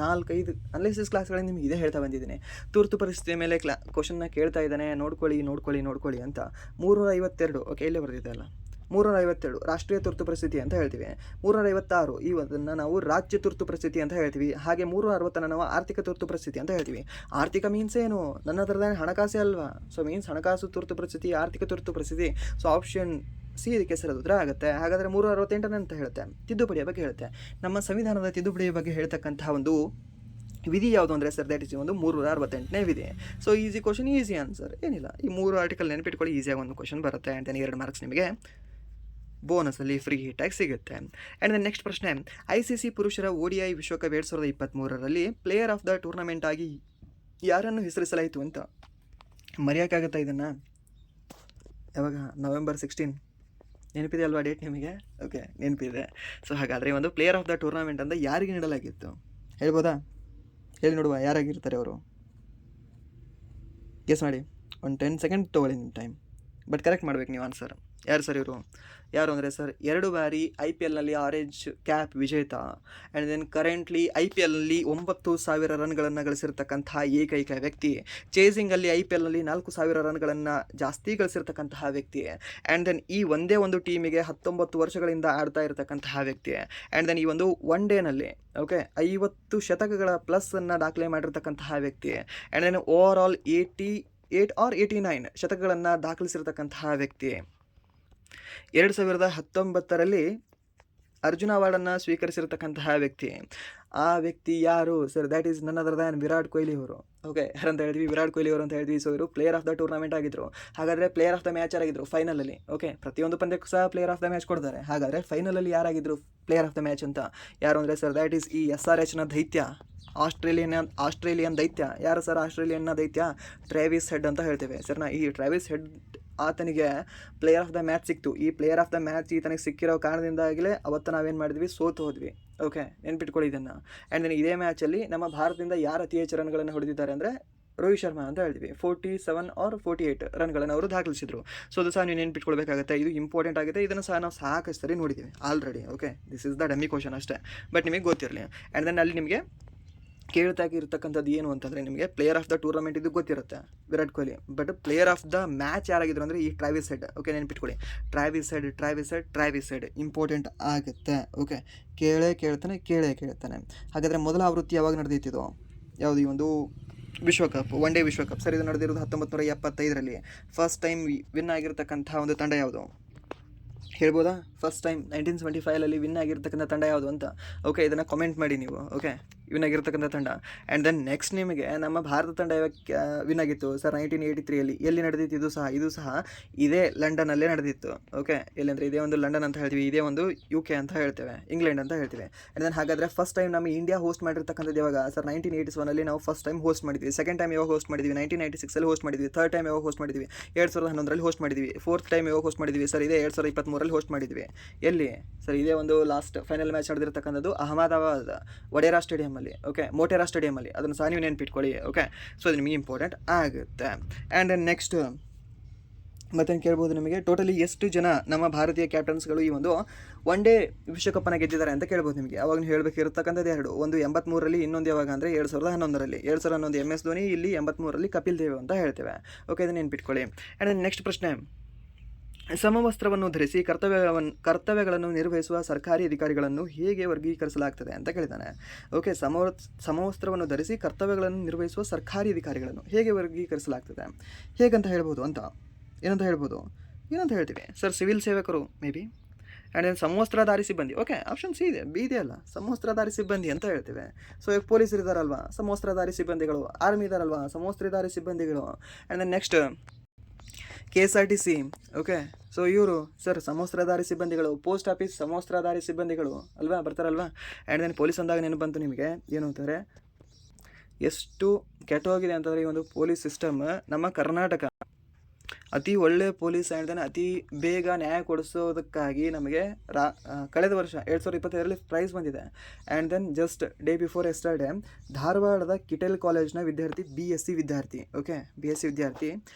4-5 ಅನಾಲಿಸಿಸ್ ಕ್ಲಾಸ್ಗಳಲ್ಲಿ ನಿಮಗೆ ಇದೇ ಹೇಳ್ತಾ ಬಂದಿದ್ದೀನಿ. ತುರ್ತು ಪರಿಸ್ಥಿತಿಯ ಮೇಲೆ ಕ್ವಶನ್ನ ಕೇಳ್ತಾ ಇದ್ದಾನೆ, ನೋಡ್ಕೊಳ್ಳಿ ಅಂತ. 352. ಓಕೆ, ಇಲ್ಲೇ ಬರ್ತಿದೆ ಅಲ್ಲ, 352 ರಾಷ್ಟ್ರೀಯ ತುರ್ತು ಪರಿಸ್ಥಿತಿ ಅಂತ ಹೇಳ್ತೀವಿ. 356 ಇದನ್ನು ನಾವು ರಾಜ್ಯ ತುರ್ತು ಪರಿಸ್ಥಿತಿ ಅಂತ ಹೇಳ್ತೀವಿ. ಹಾಗೆ 360 ನಾವು ಆರ್ಥಿಕ ತುರ್ತು ಪರಿಸ್ಥಿತಿ ಅಂತ ಹೇಳ್ತೀವಿ. ಆರ್ಥಿಕ ಮೀನ್ಸ್ ಏನು? ನನ್ನ ಹತ್ರದೇ ಹಣಕಾಸೇ ಅಲ್ವಾ? ಸೊ ಮೀನ್ಸ್ ಹಣಕಾಸು ತುರ್ತು ಪರಿಸ್ಥಿತಿ, ಆರ್ಥಿಕ ತುರ್ತು ಪರಿಸ್ಥಿತಿ. ಸೊ ಆಪ್ಷನ್ ಸಿ ಇದಕ್ಕೆ ಸರಿಯಾದ ಉತ್ತರ ಆಗುತ್ತೆ. ಹಾಗಾದರೆ 368 ಅಂತ ಹೇಳುತ್ತೆ, ತಿದ್ದುಪಡಿಯ ಬಗ್ಗೆ ಹೇಳುತ್ತೆ. ನಮ್ಮ ಸಂವಿಧಾನದ ತಿದ್ದುಪಡಿಯ ಬಗ್ಗೆ ಹೇಳ್ತಕ್ಕಂತಹ ಒಂದು ವಿಧಿ ಯಾವುದು ಅಂದರೆ ಸರ್ ದ್ಯಾಟ್ ಇಸ್ ಒಂದು 368ನೇ ವಿಧಿ. So easy question, easy answer, ಏನಿಲ್ಲ. ಈ 3 ಆರ್ಟಿಕಲ್ ನೆನಪಿಟ್ಕೊಳ್ಳಿ, ಈಸಿಯಾಗಿ ಒಂದು ಕ್ವಶನ್ ಬರುತ್ತೆ. ಆ್ಯಂಡ್ ದೆನ್ 2 ಮಾರ್ಕ್ಸ್ ನಿಮಗೆ ಬೋನಸಲ್ಲಿ ಫ್ರೀ ಹಿಟ್ಟಾಗಿ ಸಿಗುತ್ತೆ. ಆ್ಯಂಡ್ ದೆನ್ ನೆಕ್ಸ್ಟ್ ಪ್ರಶ್ನೆ, ICC ಪುರುಷರ ODI ವಿಶ್ವಕಪ್ 2023ರಲ್ಲಿ ಪ್ಲೇಯರ್ ಆಫ್ ದ ಟೂರ್ನಮೆಂಟ್ ಆಗಿ ಯಾರನ್ನು ಹೆಸರಿಸಲಾಯಿತು ಅಂತ? ಮರೆಯೋಕ್ಕಾಗುತ್ತಾ ಇದನ್ನು? ಯಾವಾಗ? November 16. ನೆನಪಿದೆ ಅಲ್ವಾ ಡೇಟ್ ನಿಮಗೆ? ಓಕೆ, ನೆನಪಿದೆ. ಸೊ ಹಾಗಾದರೆ ಒಂದು ಪ್ಲೇಯರ್ ಆಫ್ ದ ಟೂರ್ನಮೆಂಟ್ ಅಂತ ಯಾರಿಗೆ ನೀಡಲಾಗಿತ್ತು ಹೇಳ್ಬೋದಾ? ಹೇಳಿ ನೋಡುವ, ಯಾರಾಗಿರ್ತಾರೆ ಅವರು? ಗೆಸ್ ಮಾಡಿ, ಒಂದು 10 ಸೆಕೆಂಡ್ ತೊಗೊಳ್ಳಿ ನಿಮ್ಮ ಟೈಮ್. ಬಟ್ ಕರೆಕ್ಟ್ ಮಾಡ್ಬೇಕು ನೀವು ಆನ್ಸರ್. ಯಾರು ಸರ್ ಇವರು? ಯಾರು ಅಂದರೆ ಸರ್ 2 ಬಾರಿ IPLನಲ್ಲಿ ಆರೆಂಜ್ ಕ್ಯಾಪ್ ವಿಜೇತ, ಆ್ಯಂಡ್ ದೆನ್ ಕರೆಂಟ್ಲಿ IPLನಲ್ಲಿ 9,000 ರನ್ಗಳನ್ನು ಗಳಿಸಿರ್ತಕ್ಕಂತಹ ಏಕೈಕ ವ್ಯಕ್ತಿ. ಚೇಸಿಂಗಲ್ಲಿ IPLನಲ್ಲಿ 4,000 ರನ್ಗಳನ್ನು ಜಾಸ್ತಿ ಗಳಿಸಿರ್ತಕ್ಕಂತಹ ವ್ಯಕ್ತಿ. ಆ್ಯಂಡ್ ದೆನ್ ಈ ಒಂದೇ ಒಂದು ಟೀಮಿಗೆ 19 ವರ್ಷಗಳಿಂದ ಆಡ್ತಾ ಇರತಕ್ಕಂತಹ ವ್ಯಕ್ತಿ. ಆ್ಯಂಡ್ ದೆನ್ ಈ ಒಂದು ಒನ್ ಡೇನಲ್ಲಿ 50 ಶತಕಗಳ ಪ್ಲಸ್ಸನ್ನು ದಾಖಲೆ ಮಾಡಿರ್ತಕ್ಕಂತಹ ವ್ಯಕ್ತಿ. And then over all 88 or 89 ಶತಕಗಳನ್ನು ದಾಖಲಿಸಿರ್ತಕ್ಕಂತಹ ವ್ಯಕ್ತಿ. 2019ರಲ್ಲಿ ಅರ್ಜುನ ಅವಾರ್ಡನ್ನು ಸ್ವೀಕರಿಸಿರ್ತಕ್ಕಂತಹ ವ್ಯಕ್ತಿ, ಆ ವ್ಯಕ್ತಿ ಯಾರು sir? That is none other than Virat Kohli ಅವರು. ಓಕೆ, ಯಾರಂತ ಹೇಳಿದ್ವಿ? ವಿರಾಟ್ ಕೊಹ್ಲಿ ಅವರು ಅಂತ ಹೇಳಿದ್ವಿ. ಸೊ ಇವರು ಪ್ಲೇಯರ್ ಆಫ್ ದ ಟೂರ್ನಮೆಂಟ್ ಆಗಿದ್ರು. ಹಾಗಾದರೆ ಪ್ಲೇಯರ್ ಆಫ್ ದ ಮ್ಯಾಚ್ ಯಾರಾಗಿದ್ರು ಫೈನಲಲ್ಲಿ? ಓಕೆ, ಪ್ರತಿಯೊಂದು ಪಂದ್ಯಕ್ಕೂ ಸಹ ಪ್ಲೇಯರ್ ಆಫ್ ದ ಮ್ಯಾಚ್ ಕೊಡ್ತಾರೆ. ಹಾಗಾದರೆ ಫೈನಲಲ್ಲಿ ಯಾರಾಗಿದ್ರು ಪ್ಲೇಯರ್ ಆಫ್ ದ ಮ್ಯಾಚ್ ಅಂತ? ಯಾರು ಅಂದರೆ ಸರ್, ದ್ಯಾಟ್ ಈಸ್ ಈ SRHನ ದೈತ್ಯ, ಆಸ್ಟ್ರೇಲಿಯನ್ ದೈತ್ಯ. ಯಾರು ಸರ್ ಆಸ್ಟ್ರೇಲಿಯನ್ನ ದೈತ್ಯ? ಟ್ರಾವಿಸ್ ಹೆಡ್ ಅಂತ ಹೇಳ್ತೇವೆ ಸರ್ನ. ಈ ಟ್ರಾವಿಸ್ ಹೆಡ್ ಆತನಿಗೆ ಪ್ಲೇಯರ್ ಆಫ್ ದ ಮ್ಯಾಚ್ ಸಿಕ್ತು. ಈ ಪ್ಲೇಯರ್ ಆಫ್ ದ ಮ್ಯಾಚ್ ಈತನಿಗೆ ಸಿಕ್ಕಿರೋ ಕಾರಣದಿಂದಾಗಲೇ ಅವತ್ತು ನಾವೇನು ಮಾಡಿದ್ವಿ? ಸೋತು ಹೋದ್ವಿ. ಓಕೆ, ನೆನ್ಪಿಟ್ಕೊಳ್ಳಿ ಇದನ್ನು. ಆ್ಯಂಡ್ ದೆನ್ ಇದೇ ಮ್ಯಾಚಲ್ಲಿ ನಮ್ಮ ಭಾರತದಿಂದ ಯಾರು ಅತಿ ಹೆಚ್ಚು ರನ್ಗಳನ್ನು ಹೊಡೆದಿದ್ದಾರೆ ಅಂದರೆ ರೋಹಿತ್ ಶರ್ಮಾ ಅಂತ ಹೇಳ್ತೀವಿ. 47 or 48 ರನ್ಗಳನ್ನು ಅವರು ದಾಖಲಿಸಿದ್ರು. ಸೊ ಅದು ಸಹ ನೀವು ನೆನ್ಪಿಟ್ಕೊಳ್ಬೇಕಾಗುತ್ತೆ. ಇದು ಇಂಪಾರ್ಟೆಂಟ್ ಆಗುತ್ತೆ. ಇದನ್ನು ಸಹ ನಾವು ಸಾಕಷ್ಟು ಸರಿ ನೋಡಿದ್ದೀವಿ already. Okay, this is the dummy question ಅಷ್ಟೇ, ಬಟ್ ನಿಮಗೆ ಗೊತ್ತಿರಲಿ. ಆ್ಯಂಡ್ ದೆನ್ ಅಲ್ಲಿ ನಿಮಗೆ ಕೇಳ್ತಾಗಿರ್ತಕ್ಕಂಥದ್ದು ಏನು ಅಂತಂದರೆ, ನಿಮಗೆ ಪ್ಲೇಯರ್ ಆಫ್ ದ ಟೂರ್ನಮೆಂಟ್ ಇದು ಗೊತ್ತಿರುತ್ತೆ Virat Kohli, but player of the match ಯಾರಾಗಿದ್ರು ಅಂದರೆ ಈ ಟ್ರಾವಿಸ್ ಹೆಡ್. ಓಕೆ, ನೆನ್ಪಿಟ್ಕೊಳ್ಳಿ, ಟ್ರಾವಿಸ್ ಹೆಡ್ ಇಂಪಾರ್ಟೆಂಟ್ ಆಗುತ್ತೆ. ಓಕೆ, ಕೇಳ್ತಾನೆ. ಹಾಗಾದರೆ ಮೊದಲ ಆವೃತ್ತಿ ಯಾವಾಗ ನಡೆದಿತ್ತು? ಯಾವುದು? ಈ ಒಂದು ವಿಶ್ವಕಪ್, ಒನ್ ಡೇ ವಿಶ್ವಕಪ್ ಸರ್. ಇದು ನಡೆದಿರೋದು 1975ರಲ್ಲಿ. ಫಸ್ಟ್ ಟೈಮ್ ವಿನ್ ಆಗಿರ್ತಕ್ಕಂಥ ಒಂದು ತಂಡ ಯಾವುದು ಹೇಳ್ಬೋದಾ? ಫಸ್ಟ್ ಟೈಮ್ 1975 ವಿನ್ ಆಗಿರ್ತಕ್ಕಂಥ ತಂಡ ಯಾವುದು ಅಂತ? ಓಕೆ, ಇದನ್ನು ಕಾಮೆಂಟ್ ಮಾಡಿ ನೀವು. ಓಕೆ, ವಿನ್ ಆಗಿರ್ತಕ್ಕಂಥ ತಂಡ. ಆ್ಯಂಡ್ ದೆನ್ ನೆಕ್ಸ್ಟ್ ನಿಮಗೆ ನಮ್ಮ ಭಾರತ ತಂಡ ಯಾವಾಗ ವಿನ್ ಆಗಿತ್ತು ಸರ್? 1983ರಲ್ಲಿ. ಎಲ್ಲಿ ನಡೆದಿತ್ತು ಇದು ಸಹ ಇದೇ ಲಂಡನಲ್ಲೇ ನಡೆದಿತ್ತು. ಓಕೆ, ಎಲ್ಲಂದರೆ ಇದೇ ಒಂದು ಲಂಡನ್ ಅಂತ ಹೇಳ್ತೀವಿ, ಇದೇ ಒಂದು UK ಅಂತ ಹೇಳ್ತೇವೆ, ಇಂಗ್ಲೆಂಡ್ ಅಂತ ಹೇಳ್ತೀವಿ. ಆ್ಯಂಡ್ ದೆನ್ ಹಾಗಾದರೆ ಫಸ್ಟ್ ಟೈಮ್ ನಮ್ಮ ಇಂಡಿಯಾ ಹೋಸ್ಟ್ ಮಾಡಿರ್ತಕ್ಕಂಥದ್ದು ಯಾವಾಗ ಸರ್? 1981ರಲ್ಲಿ ನಾವು ಫಸ್ಟ್ ಟೈಮ್ ಹೋಸ್ಟ್ ಮಾಡಿದ್ವಿ. ಸೆಕೆಂಡ್ ಟೈಮ್ ಯಾವಾಗ ಹೋಸ್ಟ್ ಮಾಡಿದ್ವಿ? 1996ಅಲ್ಲಿ ಹೋಸ್ಟ್ ಮಾಡಿದ್ವಿ. ಥರ್ಡ್ ಟೈಮ್ ಯಾವಾಗ ಹೋಸ್ಟ್ ಮಾಡಿದ್ವಿ? 2011ರಲ್ಲಿ ಹೋಸ್ಟ್ ಮಾಡಿದ್ವಿ. ಫೋರ್ತ್ ಟೈಮ್ ಯಾವಾಗ ಹೋಸ್ಟ್ ಮಾಡಿದ್ವಿ ಸರ್? ಇದೇ 2023ರಲ್ಲಿ ಹೋಸ್ಟ್ ಮಾಡಿದ್ವಿ. ಎಲ್ಲಿ ಸರ್? ಇದೇ ಒಂದು ಲಾಸ್ಟ್ ಫೈನಲ್ ಮ್ಯಾಚ್ ನಡೆದಿರ್ತಕ್ಕಂಥದ್ದು ಅಹಮದಾಬಾದ್ ವಡೇರಾ ಸ್ಟೇಡಿಯಮಲ್ಲಿ. ಓಕೆ, ಮೋಟೆರಾ ಸ್ಟೇಡಿಯಮಲ್ಲಿ. ಅದನ್ನು ಸಹ ನೀವು ನೆನ್ಪಿಟ್ಕೊಳ್ಳಿ. ಓಕೆ, ಸೊ ಅದು ನಿಮಗೆ ಇಂಪಾರ್ಟೆಂಟ್ ಆಗುತ್ತೆ. ಆ್ಯಂಡ್ ನೆಕ್ಸ್ಟ್ ಮತ್ತೇನು ಕೇಳ್ಬೋದು ನಿಮಗೆ? ಟೋಟಲಿ ಎಷ್ಟು ಜನ ನಮ್ಮ ಭಾರತೀಯ ಕ್ಯಾಪ್ಟನ್ಸ್ಗಳು ಈ ಒಂದು ಒನ್ ಡೇ ವಿಶ್ವಕಪ್ಪನ್ನು ಗೆದ್ದಿದ್ದಾರೆ ಅಂತ ಕೇಳ್ಬೋದು ನಿಮಗೆ. ಅವಾಗ ನೀವು ಹೇಳಬೇಕಿರ್ತಕ್ಕಂಥದ್ದು ಎರಡು. ಒಂದು 83ರಲ್ಲಿ, ಇನ್ನೊಂದು ಯಾವಾಗ ಅಂದರೆ 2011ರಲ್ಲಿ. 2011 MS ಧೋನಿ, ಇಲ್ಲಿ 83ರಲ್ಲಿ ಕಪಿಲ್ ದೇವ್ ಅಂತ ಹೇಳ್ತೇವೆ. ಓಕೆ, ಇದನ್ನು ನೆನ್ಪಿಟ್ಕೊಳ್ಳಿ. ಆ್ಯಂಡ್ ನೆಕ್ಸ್ಟ್ ಪ್ರಶ್ನೆ, ಸಮವಸ್ತ್ರವನ್ನು ಧರಿಸಿ ಕರ್ತವ್ಯಗಳನ್ನು ನಿರ್ವಹಿಸುವ ಸರ್ಕಾರಿ ಅಧಿಕಾರಿಗಳನ್ನು ಹೇಗೆ ವರ್ಗೀಕರಿಸಲಾಗ್ತದೆ ಅಂತ ಕೇಳಿದ್ದಾನೆ. ಓಕೆ, ಸಮವಸ್ತ್ರವನ್ನು ಧರಿಸಿ ಕರ್ತವ್ಯಗಳನ್ನು ನಿರ್ವಹಿಸುವ ಸರ್ಕಾರಿ ಅಧಿಕಾರಿಗಳನ್ನು ಹೇಗೆ ವರ್ಗೀಕರಿಸಲಾಗ್ತದೆ? ಹೇಗಂತ ಹೇಳ್ಬೋದು ಅಂತ? ಏನಂತ ಹೇಳ್ತೀವಿ ಸರ್? ಸಿವಿಲ್ ಸೇವಕರು ಮೇ ಬಿ. ಆ್ಯಂಡ್ ದೆನ್ ಸಮವಸ್ತ್ರಧಾರಿ ಸಿಬ್ಬಂದಿ. ಓಕೆ, ಆಪ್ಷನ್ ಸಿ ಇದೆ, ಬಿ ಇದೆ ಅಲ್ಲ, ಸಮವಸ್ತ್ರಧಾರಿ ಸಿಬ್ಬಂದಿ ಅಂತ ಹೇಳ್ತೇವೆ. ಸೊ ಈಗ ಪೊಲೀಸರು ಇದ್ದಾರಲ್ವಾ, ಸಮವಸ್ತ್ರಧಾರಿ ಸಿಬ್ಬಂದಿಗಳು. ಆರ್ಮಿ ಇದ್ದಾರಲ್ವಾ, ಸಮವಸ್ತ್ರಧಾರಿ ಸಿಬ್ಬಂದಿಗಳು. And then next KSRTC. Okay, so ಇವರು ಸರ್ ಸಮವಸ್ತ್ರಧಾರಿ ಸಿಬ್ಬಂದಿಗಳು. ಪೋಸ್ಟ್ ಆಫೀಸ್ ಸಮವಸ್ತ್ರಧಾರಿ ಸಿಬ್ಬಂದಿಗಳು ಅಲ್ವಾ, ಬರ್ತಾರಲ್ವಾ. ಆ್ಯಂಡ್ ದೆನ್ ಪೊಲೀಸ್ ಅಂದಾಗ ನೆನಪು ಬಂತು ನಿಮಗೆ. ಏನು ಅಂತಾರೆ, ಎಷ್ಟು ಕೆಟ್ಟೋಗಿದೆ ಅಂತಂದರೆ ಈ ಒಂದು ಪೊಲೀಸ್ ಸಿಸ್ಟಮ್. ನಮ್ಮ ಕರ್ನಾಟಕ ಅತಿ ಒಳ್ಳೆಯ ಪೊಲೀಸ್. ಆ್ಯಂಡ್ ದೆನ್ ಅತಿ ಬೇಗ ನ್ಯಾಯ ಕೊಡಿಸೋದಕ್ಕಾಗಿ ನಮಗೆ ಕಳೆದ ವರ್ಷ 2025ರಲ್ಲಿ ಪ್ರೈಸ್ ಬಂದಿದೆ. And then just day before yesterday ಧಾರವಾಡದ ಕಿಟೆಲ್ ಕಾಲೇಜ್ನ ವಿದ್ಯಾರ್ಥಿ, BSc ವಿದ್ಯಾರ್ಥಿ. ಓಕೆ, BSc ವಿದ್ಯಾರ್ಥಿ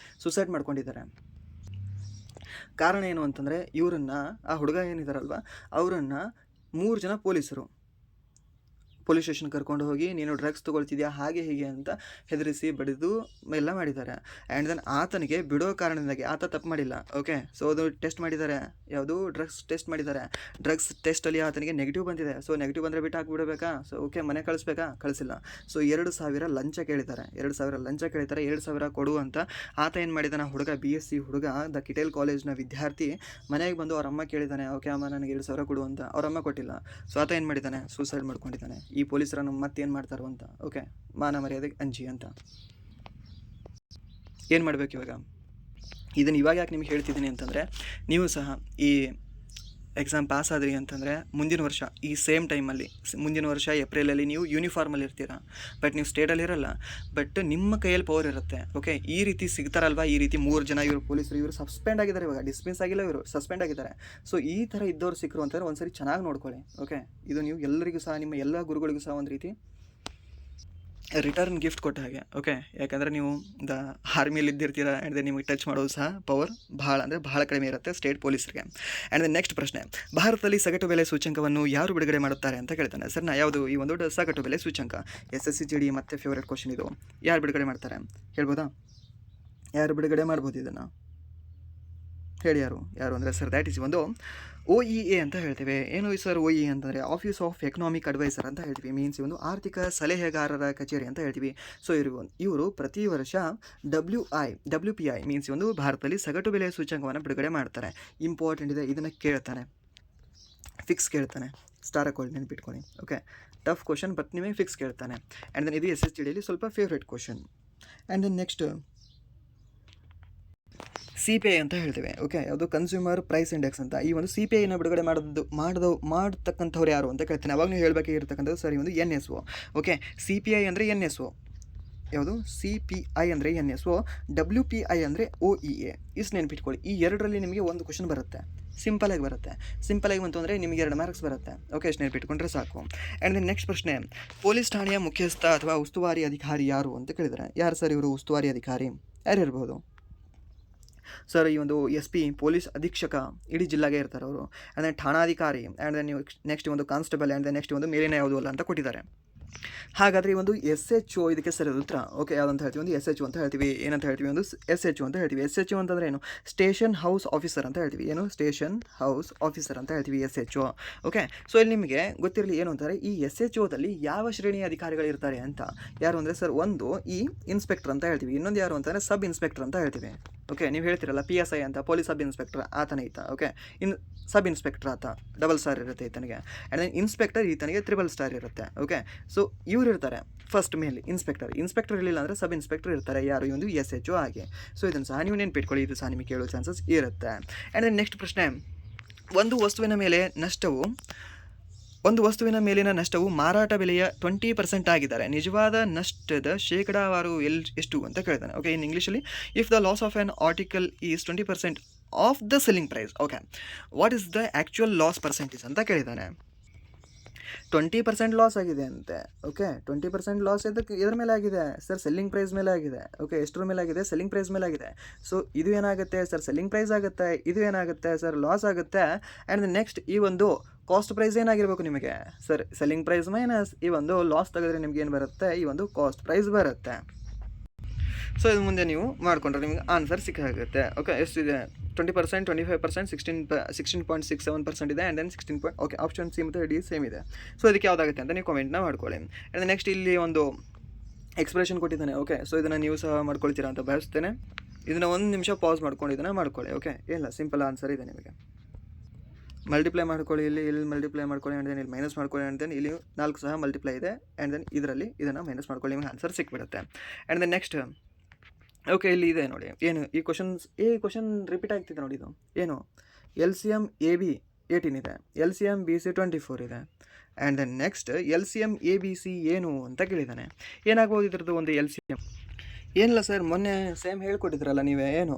ಸುಸೈಡ್ ಮಾಡ್ಕೊಂಡಿದ್ದಾರೆ. ಕಾರಣ ಏನು ಅಂತಂದರೆ, ಇವರನ್ನು, ಆ ಹುಡುಗ ಏನಿದ್ದಾರಲ್ವ, ಅವರನ್ನು 3 ಜನ ಪೊಲೀಸರು ಪೊಲೀಸ್ ಸ್ಟೇಷನ್ ಕರ್ಕೊಂಡು ಹೋಗಿ ನೀನು ಡ್ರಗ್ಸ್ ತೊಗೊಳ್ತಿದ್ಯಾ ಹಾಗೆ ಹೀಗೆ ಅಂತ ಹೆದರಿಸಿ ಬಡಿದು ಎಲ್ಲ ಮಾಡಿದ್ದಾರೆ. ಆ್ಯಂಡ್ ದೆನ್ ಆತನಿಗೆ ಬಿಡೋ ಕಾರಣದಿಂದಾಗಿ, ಆತ ತಪ್ಪು ಮಾಡಿಲ್ಲ. ಓಕೆ, ಸೊ ಅದು ಟೆಸ್ಟ್ ಮಾಡಿದ್ದಾರೆ, ಯಾವುದು ಡ್ರಗ್ಸ್ ಟೆಸ್ಟ್ ಮಾಡಿದ್ದಾರೆ. ಡ್ರಗ್ಸ್ ಟೆಸ್ಟಲ್ಲಿ ಆತನಿಗೆ ನೆಗೆಟಿವ್ ಬಂದಿದೆ. ಸೊ ನೆಗೆಟಿವ್ ಬಂದರೆ ಬಿಟ್ಟು ಹಾಕಿಬಿಡಬೇಕಾ? ಸೊ ಓಕೆ, ಮನೆ ಕಳಿಸ್ಬೇಕಾ? ಕಳಿಸಿಲ್ಲ. ಸೊ 2,000 ಲಂಚ ಕೇಳಿದ್ದಾರೆ. 2,000 ಲಂಚ ಕೇಳಿದ್ದಾರೆ. 2,000 ಕೊಡು ಅಂತ ಆತ ಏನು ಮಾಡಿದ್ದಾನೆ, ಹುಡುಗ BSc ಹುಡುಗ, ದ ಕಿಟೆಲ್ ಕಾಲೇಜ್ನ ವಿದ್ಯಾರ್ಥಿ ಮನೆಗೆ ಬಂದು ಅವ್ರ ಅಮ್ಮ ಕೇಳಿದ್ದಾನೆ, ಓಕೆ ಅಮ್ಮ ನನಗೆ 2,000 ಕೊಡು ಅಂತ. ಅವ್ರ ಅಮ್ಮ ಕೊಟ್ಟಿಲ್ಲ. ಸೊ ಆತ ಏನು ಮಾಡಿದ್ದಾನೆ, ಸೂಸೈಡ್ ಮಾಡ್ಕೊಂಡಿದ್ದಾನೆ. ಈ ಪೊಲೀಸರನ್ನು ಮತ್ತೇನು ಮಾಡ್ತಾರೋ ಅಂತ. ಓಕೆ, ಮಾನ ಮರ್ಯಾದೆಗೆ ಅಂಜಿ ಅಂತ. ಏನು ಮಾಡಬೇಕು ಇವಾಗ? ಇದನ್ನು ಇವಾಗ ಯಾಕೆ ನಿಮ್ಗೆ ಹೇಳ್ತಿದ್ದೀನಿ ಅಂತಂದರೆ, ನೀವು ಸಹ ಈ ಎಕ್ಸಾಮ್ ಪಾಸ್ ಆದ್ರಿ ಅಂತಂದರೆ ಮುಂದಿನ ವರ್ಷ ಈ ಸೇಮ್ ಟೈಮಲ್ಲಿ, ಮುಂದಿನ ವರ್ಷ ಏಪ್ರಿಲಲ್ಲಿ ನೀವು ಯೂನಿಫಾರ್ಮಲ್ಲಿ ಇರ್ತೀರಾ. ಬಟ್ ನೀವು ಸ್ಟೇಟಲ್ಲಿ ಇರೋಲ್ಲ, ಬಟ್ ನಿಮ್ಮ ಕೈಯಲ್ಲಿ ಪವರ್ ಇರುತ್ತೆ. ಓಕೆ, ಈ ರೀತಿ ಸಿಗ್ತಾರಲ್ವ, ಈ ರೀತಿ 3 ಜನ ಇವರು ಪೊಲೀಸರು, ಇವರು ಸಸ್ಪೆಂಡ್ ಆಗಿದ್ದಾರೆ. ಇವಾಗ ಡಿಸ್ಮಿಸ್ ಆಗಿಲ್ಲ, ಇವರು ಸಸ್ಪೆಂಡ್ ಆಗಿದ್ದಾರೆ. ಸೊ ಈ ಥರ ಇದ್ದವ್ರು ಸಿಕ್ಕರು ಅಂತಂದರೆ ಒಂದ್ಸರಿ ಚೆನ್ನಾಗಿ ನೋಡ್ಕೊಳ್ಳಿ. ಓಕೆ, ಇದು ನೀವು ಎಲ್ಲರಿಗೂ ಸಹ, ನಿಮ್ಮ ಎಲ್ಲ ಗುರುಗಳಿಗೂ ಸಹ ಒಂದು ರೀತಿ ರಿಟರ್ನ್ ಗಿಫ್ಟ್ ಕೊಟ್ಟ ಹಾಗೆ. ಓಕೆ, ಯಾಕಂದರೆ ನೀವು ಆರ್ಮಿಯಲ್ಲಿ ಇದ್ದಿರ್ತೀರ. ಆ್ಯಂಡ್ ದೆನ್ ನಿಮಗೆ ಟಚ್ ಮಾಡೋದು ಸಹ ಪವರ್ ಬಹಳ ಕಡಿಮೆ ಇರುತ್ತೆ ಸ್ಟೇಟ್ ಪೊಲೀಸರಿಗೆ. ಆ್ಯಂಡ್ ದೆನ್ ನೆಕ್ಸ್ಟ್ ಪ್ರಶ್ನೆ, ಭಾರತದಲ್ಲಿ ಸಗಟು ಬೆಲೆ ಸೂಚ್ಯಂಕವನ್ನು ಯಾರು ಬಿಡುಗಡೆ ಮಾಡುತ್ತಾರೆ ಅಂತ ಕೇಳ್ತಾನೆ. ಸರ್ ಯಾವುದು ಈ ಒಂದು ಸಗಟು ಬೆಲೆ ಸೂಚ್ಯಂಕ? SSC GD ಮತ್ತು ಫೇವ್ರೇಟ್ ಕ್ವಶನ್ ಇದು. ಯಾರು ಬಿಡುಗಡೆ ಮಾಡ್ತಾರೆ ಹೇಳ್ಬೋದಾ? ಯಾರು ಬಿಡುಗಡೆ ಮಾಡ್ಬೋದು ಇದನ್ನು ಹೇಳಿ? ಯಾರು ಅಂದರೆ ಸರ್ ದ್ಯಾಟ್ ಈಸ್ ಒಂದು OEA ಅಂತ ಹೇಳ್ತೇವೆ. ಏನು ಸರ್ OEA ಅಂತಂದರೆ ಆಫೀಸ್ ಆಫ್ ಎಕನಾಮಿಕ್ ಅಡ್ವೈಸರ್ ಅಂತ ಹೇಳ್ತೀವಿ. ಮೀನ್ಸ್ ಒಂದು ಆರ್ಥಿಕ ಸಲಹೆಗಾರರ ಕಚೇರಿ ಅಂತ ಹೇಳ್ತೀವಿ. ಸೊ ಇವರು ಪ್ರತಿ ವರ್ಷ WPI ಮೀನ್ಸ್ ಒಂದು ಭಾರತದಲ್ಲಿ ಸಗಟು ಬೆಲೆ ಸೂಚ್ಯಂಕವನ್ನು ಬಿಡುಗಡೆ ಮಾಡ್ತಾರೆ. ಇಂಪಾರ್ಟೆಂಟ್ ಇದೆ, ಇದನ್ನು ಕೇಳ್ತಾನೆ. ಫಿಕ್ಸ್ ಕೇಳ್ತಾನೆ, ಸ್ಟಾರ್ ಹಾಕೊಳ್ಳಿ ನೆನ್ಪಿಟ್ಕೊಳ್ಳಿ. ಓಕೆ, ಟಫ್ ಕ್ವಶನ್ ಬಟ್ ನಿಮಗೆ ಫಿಕ್ಸ್ ಕೇಳ್ತಾನೆ. ಆ್ಯಂಡ್ ದೆನ್ ಇದು SSGDಯಲ್ಲಿ ಸ್ವಲ್ಪ favourite question. And then next CPI ಅಂತ ಹೇಳ್ತೇವೆ. ಓಕೆ, ಯಾವುದು ಕನ್ಸ್ಯೂಮರ್ ಪ್ರೈಸ್ ಇಂಡೆಕ್ಸ್ ಅಂತ. ಈ ಒಂದು CPIನ ಬಿಡುಗಡೆ ಮಾಡ್ತಕ್ಕಂಥವ್ರು ಯಾರು ಅಂತ ಕೇಳ್ತೀನಿ. ಅವಾಗ ನೀವು ಹೇಳಬೇಕಾಗಿರ್ತಕ್ಕಂಥದ್ದು ಸರಿ ಒಂದು NSO. ಓಕೆ, CPI ಅಂದರೆ NSO, ಯಾವುದು CPI ಅಂದರೆ NSO, WPI ಅಂದರೆ OEA. ಇಷ್ಟು ನೆನ್ಪಿಟ್ಕೊಳ್ಳಿ. ಈ ಎರಡರಲ್ಲಿ ನಿಮಗೆ ಒಂದು ಕ್ವಶನ್ ಬರುತ್ತೆ, ಸಿಂಪಲಾಗಿ ಬರುತ್ತೆ. ಸಿಂಪಲಾಗಿ ಬಂತು ಅಂದರೆ ನಿಮಗೆ 2 ಮಾರ್ಕ್ಸ್ ಬರುತ್ತೆ. ಓಕೆ, ಇಷ್ಟು ನೆನ್ಪಿಟ್ಕೊಂಡ್ರೆ ಸಾಕು. ಆ್ಯಂಡ್ ದೆನ್ ನೆಕ್ಸ್ಟ್ ಪ್ರಶ್ನೆ, ಪೊಲೀಸ್ ಠಾಣೆಯ ಮುಖ್ಯಸ್ಥ ಅಥವಾ ಉಸ್ತುವಾರಿ ಅಧಿಕಾರಿ ಯಾರು ಅಂತ ಕೇಳಿದರೆ, ಯಾರು ಸರ್ ಇವರು ಉಸ್ತುವಾರಿ ಅಧಿಕಾರಿ? ಯಾರಿರ್ಬೋದು ಸರ್? ಈ ಒಂದು SP ಪೊಲೀಸ್ ಅಧೀಕ್ಷಕ ಇಡೀ ಜಿಲ್ಲೆಗೆ ಇರ್ತಾರೆ ಅವರು. ಆ್ಯಂಡ್ ದೆನ್ ಠಾಣಾಧಿಕಾರಿ, ಆ್ಯಂಡ್ ದೆನ್ ನೀವು ನೆಕ್ಸ್ಟ್ ಒಂದು ಕಾನ್ಸ್ಟೇಬಲ್, ಆ್ಯಂಡ್ ದೆನ್ ನೆಕ್ಸ್ಟ್ ಒಂದು ಮೇಲಿನ ಯಾವುದು ಅಲ್ಲ ಅಂತ ಕೊಟ್ಟಿದ್ದಾರೆ. ಹಾಗಾದರೆ ಈ ಒಂದು SHO ಇದಕ್ಕೆ ಸರಿಯಾದ ಉತ್ತರ. ಓಕೆ, ಯಾವುದಂತ ಹೇಳ್ತೀವಿ? ಒಂದು SHO ಅಂತ ಹೇಳ್ತೀವಿ. ಏನಂತ ಹೇಳ್ತೀವಿ? ಒಂದು SHO ಅಂತ ಹೇಳ್ತೀವಿ. SHO ಅಂತಂದರೆ ಏನು? ಸ್ಟೇಷನ್ ಹೌಸ್ ಆಫೀಸರ್ ಅಂತ ಹೇಳ್ತೀವಿ. ಏನು? ಸ್ಟೇಷನ್ ಹೌಸ್ ಆಫೀಸರ್ ಅಂತ ಹೇಳ್ತೀವಿ SHO. ಓಕೆ, ಸೊ ಇಲ್ಲಿ ನಿಮಗೆ ಗೊತ್ತಿರಲಿ ಏನು ಅಂತಾರೆ, ಈ SHOದಲ್ಲಿ ಯಾವ ಶ್ರೇಣಿಯ ಅಧಿಕಾರಿಗಳು ಇರ್ತಾರೆ ಅಂತ. ಯಾರು ಅಂದರೆ ಸರ್, ಒಂದು ಈ ಇನ್ಸ್ಪೆಕ್ಟರ್ ಅಂತ ಹೇಳ್ತೀವಿ, ಇನ್ನೊಂದು ಯಾರು ಅಂತಂದರೆ ಸಬ್ ಇನ್ಸ್ಪೆಕ್ಟರ್ ಅಂತ ಹೇಳ್ತೀವಿ. ಓಕೆ, ನೀವು ಹೇಳ್ತಿರಲ್ಲ PSI ಅಂತ, ಪೊಲೀಸ್ ಸಬ್ ಇನ್ಸ್ಪೆಕ್ಟರ್ ಆತನೇ ಈತ. ಓಕೆ, ಸಬ್ ಇನ್ಸ್ಪೆಕ್ಟರ್ ಆತ ಡಬಲ್ ಸ್ಟಾರ್ ಇರುತ್ತೆ ಈತನಿಗೆ. ಆ್ಯಂಡ್ ದೆನ್ ಇನ್ಸ್ಪೆಕ್ಟರ್ ಈತನಿಗೆ 3 ಸ್ಟಾರ್ ಇರುತ್ತೆ. ಓಕೆ, ಸೊ ಇವ್ರು ಇರ್ತಾರೆ ಫಸ್ಟ್ ಮೇಲೆ ಇನ್ಸ್ಪೆಕ್ಟರ್ ಇರಲಿಲ್ಲ ಅಂದರೆ ಸಬ್ ಇನ್ಸ್ಪೆಕ್ಟರ್ ಇರ್ತಾರೆ. ಯಾರು? ಈ ಒಂದು SHO ಆಗಿ. ಸೊ ಇದನ್ನು ಸಹ ನೀವು ನೆನ್ಪಿಟ್ಕೊಳ್ಳಿ, ಇದು ಸಹ ನಿಮಗೆ ಕೇಳೋ ಚಾನ್ಸಸ್ ಇರುತ್ತೆ. ಆ್ಯಂಡ್ ದೆನ್ ನೆಕ್ಸ್ಟ್ ಪ್ರಶ್ನೆ, ಒಂದು ವಸ್ತುವಿನ ಮೇಲಿನ ನಷ್ಟವು ಮಾರಾಟ ಬೆಲೆಯ 20% ಆಗಿದ್ದಾರೆ, ನಿಜವಾದ ನಷ್ಟದ ಶೇಕಡಾವಾರು ಎಷ್ಟು ಅಂತ ಕೇಳ್ತಾನೆ. ಓಕೆ, ಇನ್ ಇಂಗ್ಲೀಷಲ್ಲಿ, if the loss of an article is 20% of the selling price, okay, what is the actual loss percentage ಅಂತ ಕೇಳಿದ್ದಾನೆ. 20% ಲಾಸ್ ಆಗಿದೆ ಅಂತೆ. ಓಕೆ, 20% ಲಾಸ್ ಇದರ ಮೇಲೆ ಆಗಿದೆ ಸರ್, ಸೆಲ್ಲಿಂಗ್ ಪ್ರೈಸ್ ಮೇಲೆ ಆಗಿದೆ. ಓಕೆ, ಎಷ್ಟರ ಮೇಲೆ ಆಗಿದೆ? ಸೆಲ್ಲಿಂಗ್ ಪ್ರೈಸ್ ಮೇಲೆ ಆಗಿದೆ. ಸೊ ಇದು ಏನಾಗುತ್ತೆ ಸರ್? ಸೆಲ್ಲಿಂಗ್ ಪ್ರೈಸ್ ಆಗುತ್ತೆ. ಇದು ಏನಾಗುತ್ತೆ ಸರ್? ಲಾಸ್ ಆಗುತ್ತೆ. ಆ್ಯಂಡ್ ನೆಕ್ಸ್ಟ್ ಈ ಒಂದು ಕಾಸ್ಟ್ ಪ್ರೈಸ್ ಏನಾಗಿರಬೇಕು ನಿಮಗೆ ಸರ್? ಸೆಲ್ಲಿಂಗ್ ಪ್ರೈಸ್ ಮೈನಸ್ ಈ ಒಂದು ಲಾಸ್ ತೆಗೆದ್ರೆ ನಿಮ್ಗೆ ಏನು ಬರುತ್ತೆ? ಈ ಒಂದು ಕಾಸ್ಟ್ ಪ್ರೈಸ್ ಬರುತ್ತೆ. ಸೊ ಇದು ಮುಂದೆ ನೀವು ಮಾಡಿಕೊಂಡ್ರೆ ನಿಮಗೆ ಆನ್ಸರ್ ಸಿಕ್ಕಾಗುತ್ತೆ. ಓಕೆ, ಎಷ್ಟಿದೆ? 20%, 25%, 16.67% ಇದೆ. And then 16 okay, option C ಮತ್ತು ಡಿ ಸೇಮ್ ಇದೆ. ಸೊ ಇದಕ್ಕೆ ಯಾವುದಾಗುತ್ತೆ ಅಂತ ನೀವು ಕಾಮೆಂಟ್ನ ಮಾಡ್ಕೊಳ್ಳಿ. ಆ್ಯಂಡ್ ನೆಕ್ಸ್ಟ್ ಇಲ್ಲಿ ಒಂದು ಎಕ್ಸ್ಪ್ರೆಷನ್ ಕೊಟ್ಟಿದ್ದಾನೆ. ಓಕೆ, ಸೊ ಇದನ್ನು ನೀವು ಸಹ ಮಾಡ್ಕೊಳ್ತೀರಾ ಅಂತ ಭಾವಿಸ್ತೇನೆ. ಇದನ್ನು 1 ನಿಮಿಷ ಪಾಸ್ ಮಾಡ್ಕೊಂಡು ಇದನ್ನು ಮಾಡ್ಕೊಳ್ಳಿ. ಓಕೆ, ಇಲ್ಲ ಸಿಂಪಲ್ ಆನ್ಸರ್ ಇದೆ ನಿಮಗೆ. ಮಲ್ಟಿಪ್ಲೈ ಮಾಡ್ಕೊಳ್ಳಿ, ಇಲ್ಲಿ ಮಲ್ಟಿಪ್ಲೈ ಮಾಡ್ಕೊಳ್ಳಿ, ಆ್ಯಂಡ್ ದೆನ್ ಇಲ್ಲಿ ಮೈನಸ್ ಮಾಡ್ಕೊಳ್ಳಿ, ಆ್ಯಂಡ್ ದೆನ್ ಇಲ್ಲಿ 4 ಸಹ ಮಲ್ಟಿಪ್ಲೈ ಇದೆ. ಆ್ಯಂಡ್ ದೆನ್ ಇದರಲ್ಲಿ ಇದನ್ನು ಮೈನಸ್ ಮಾಡ್ಕೊಳ್ಳಿ, ನಿಮಗೆ ಆನ್ಸರ್ ಸಿಕ್ಬಿಡುತ್ತೆ. ಆ್ಯಂಡ್ ದೆನ್ ನೆಕ್ಸ್ಟ್ ಓಕೆ, ಇಲ್ಲಿ ಇದೆ ನೋಡಿ, ಏನು ಈ ಕ್ವಶನ್ ರಿಪೀಟ್ ಆಗ್ತಿದೆ ನೋಡಿ. ಇದು ಏನು? LCM AB 18 ಇದೆ, LCM BC 24 ಇದೆ. And then next LCM ABC ಏನು ಅಂತ ಕೇಳಿದ್ದಾನೆ. ಏನಾಗ್ಬೋದು ಇದ್ರದ್ದು ಒಂದು LCM? ಏನಿಲ್ಲ ಸರ್, ಮೊನ್ನೆ ಸೇಮ್ ಹೇಳ್ಕೊಟ್ಟಿದ್ರಲ್ಲ ನೀವೇ, ಏನು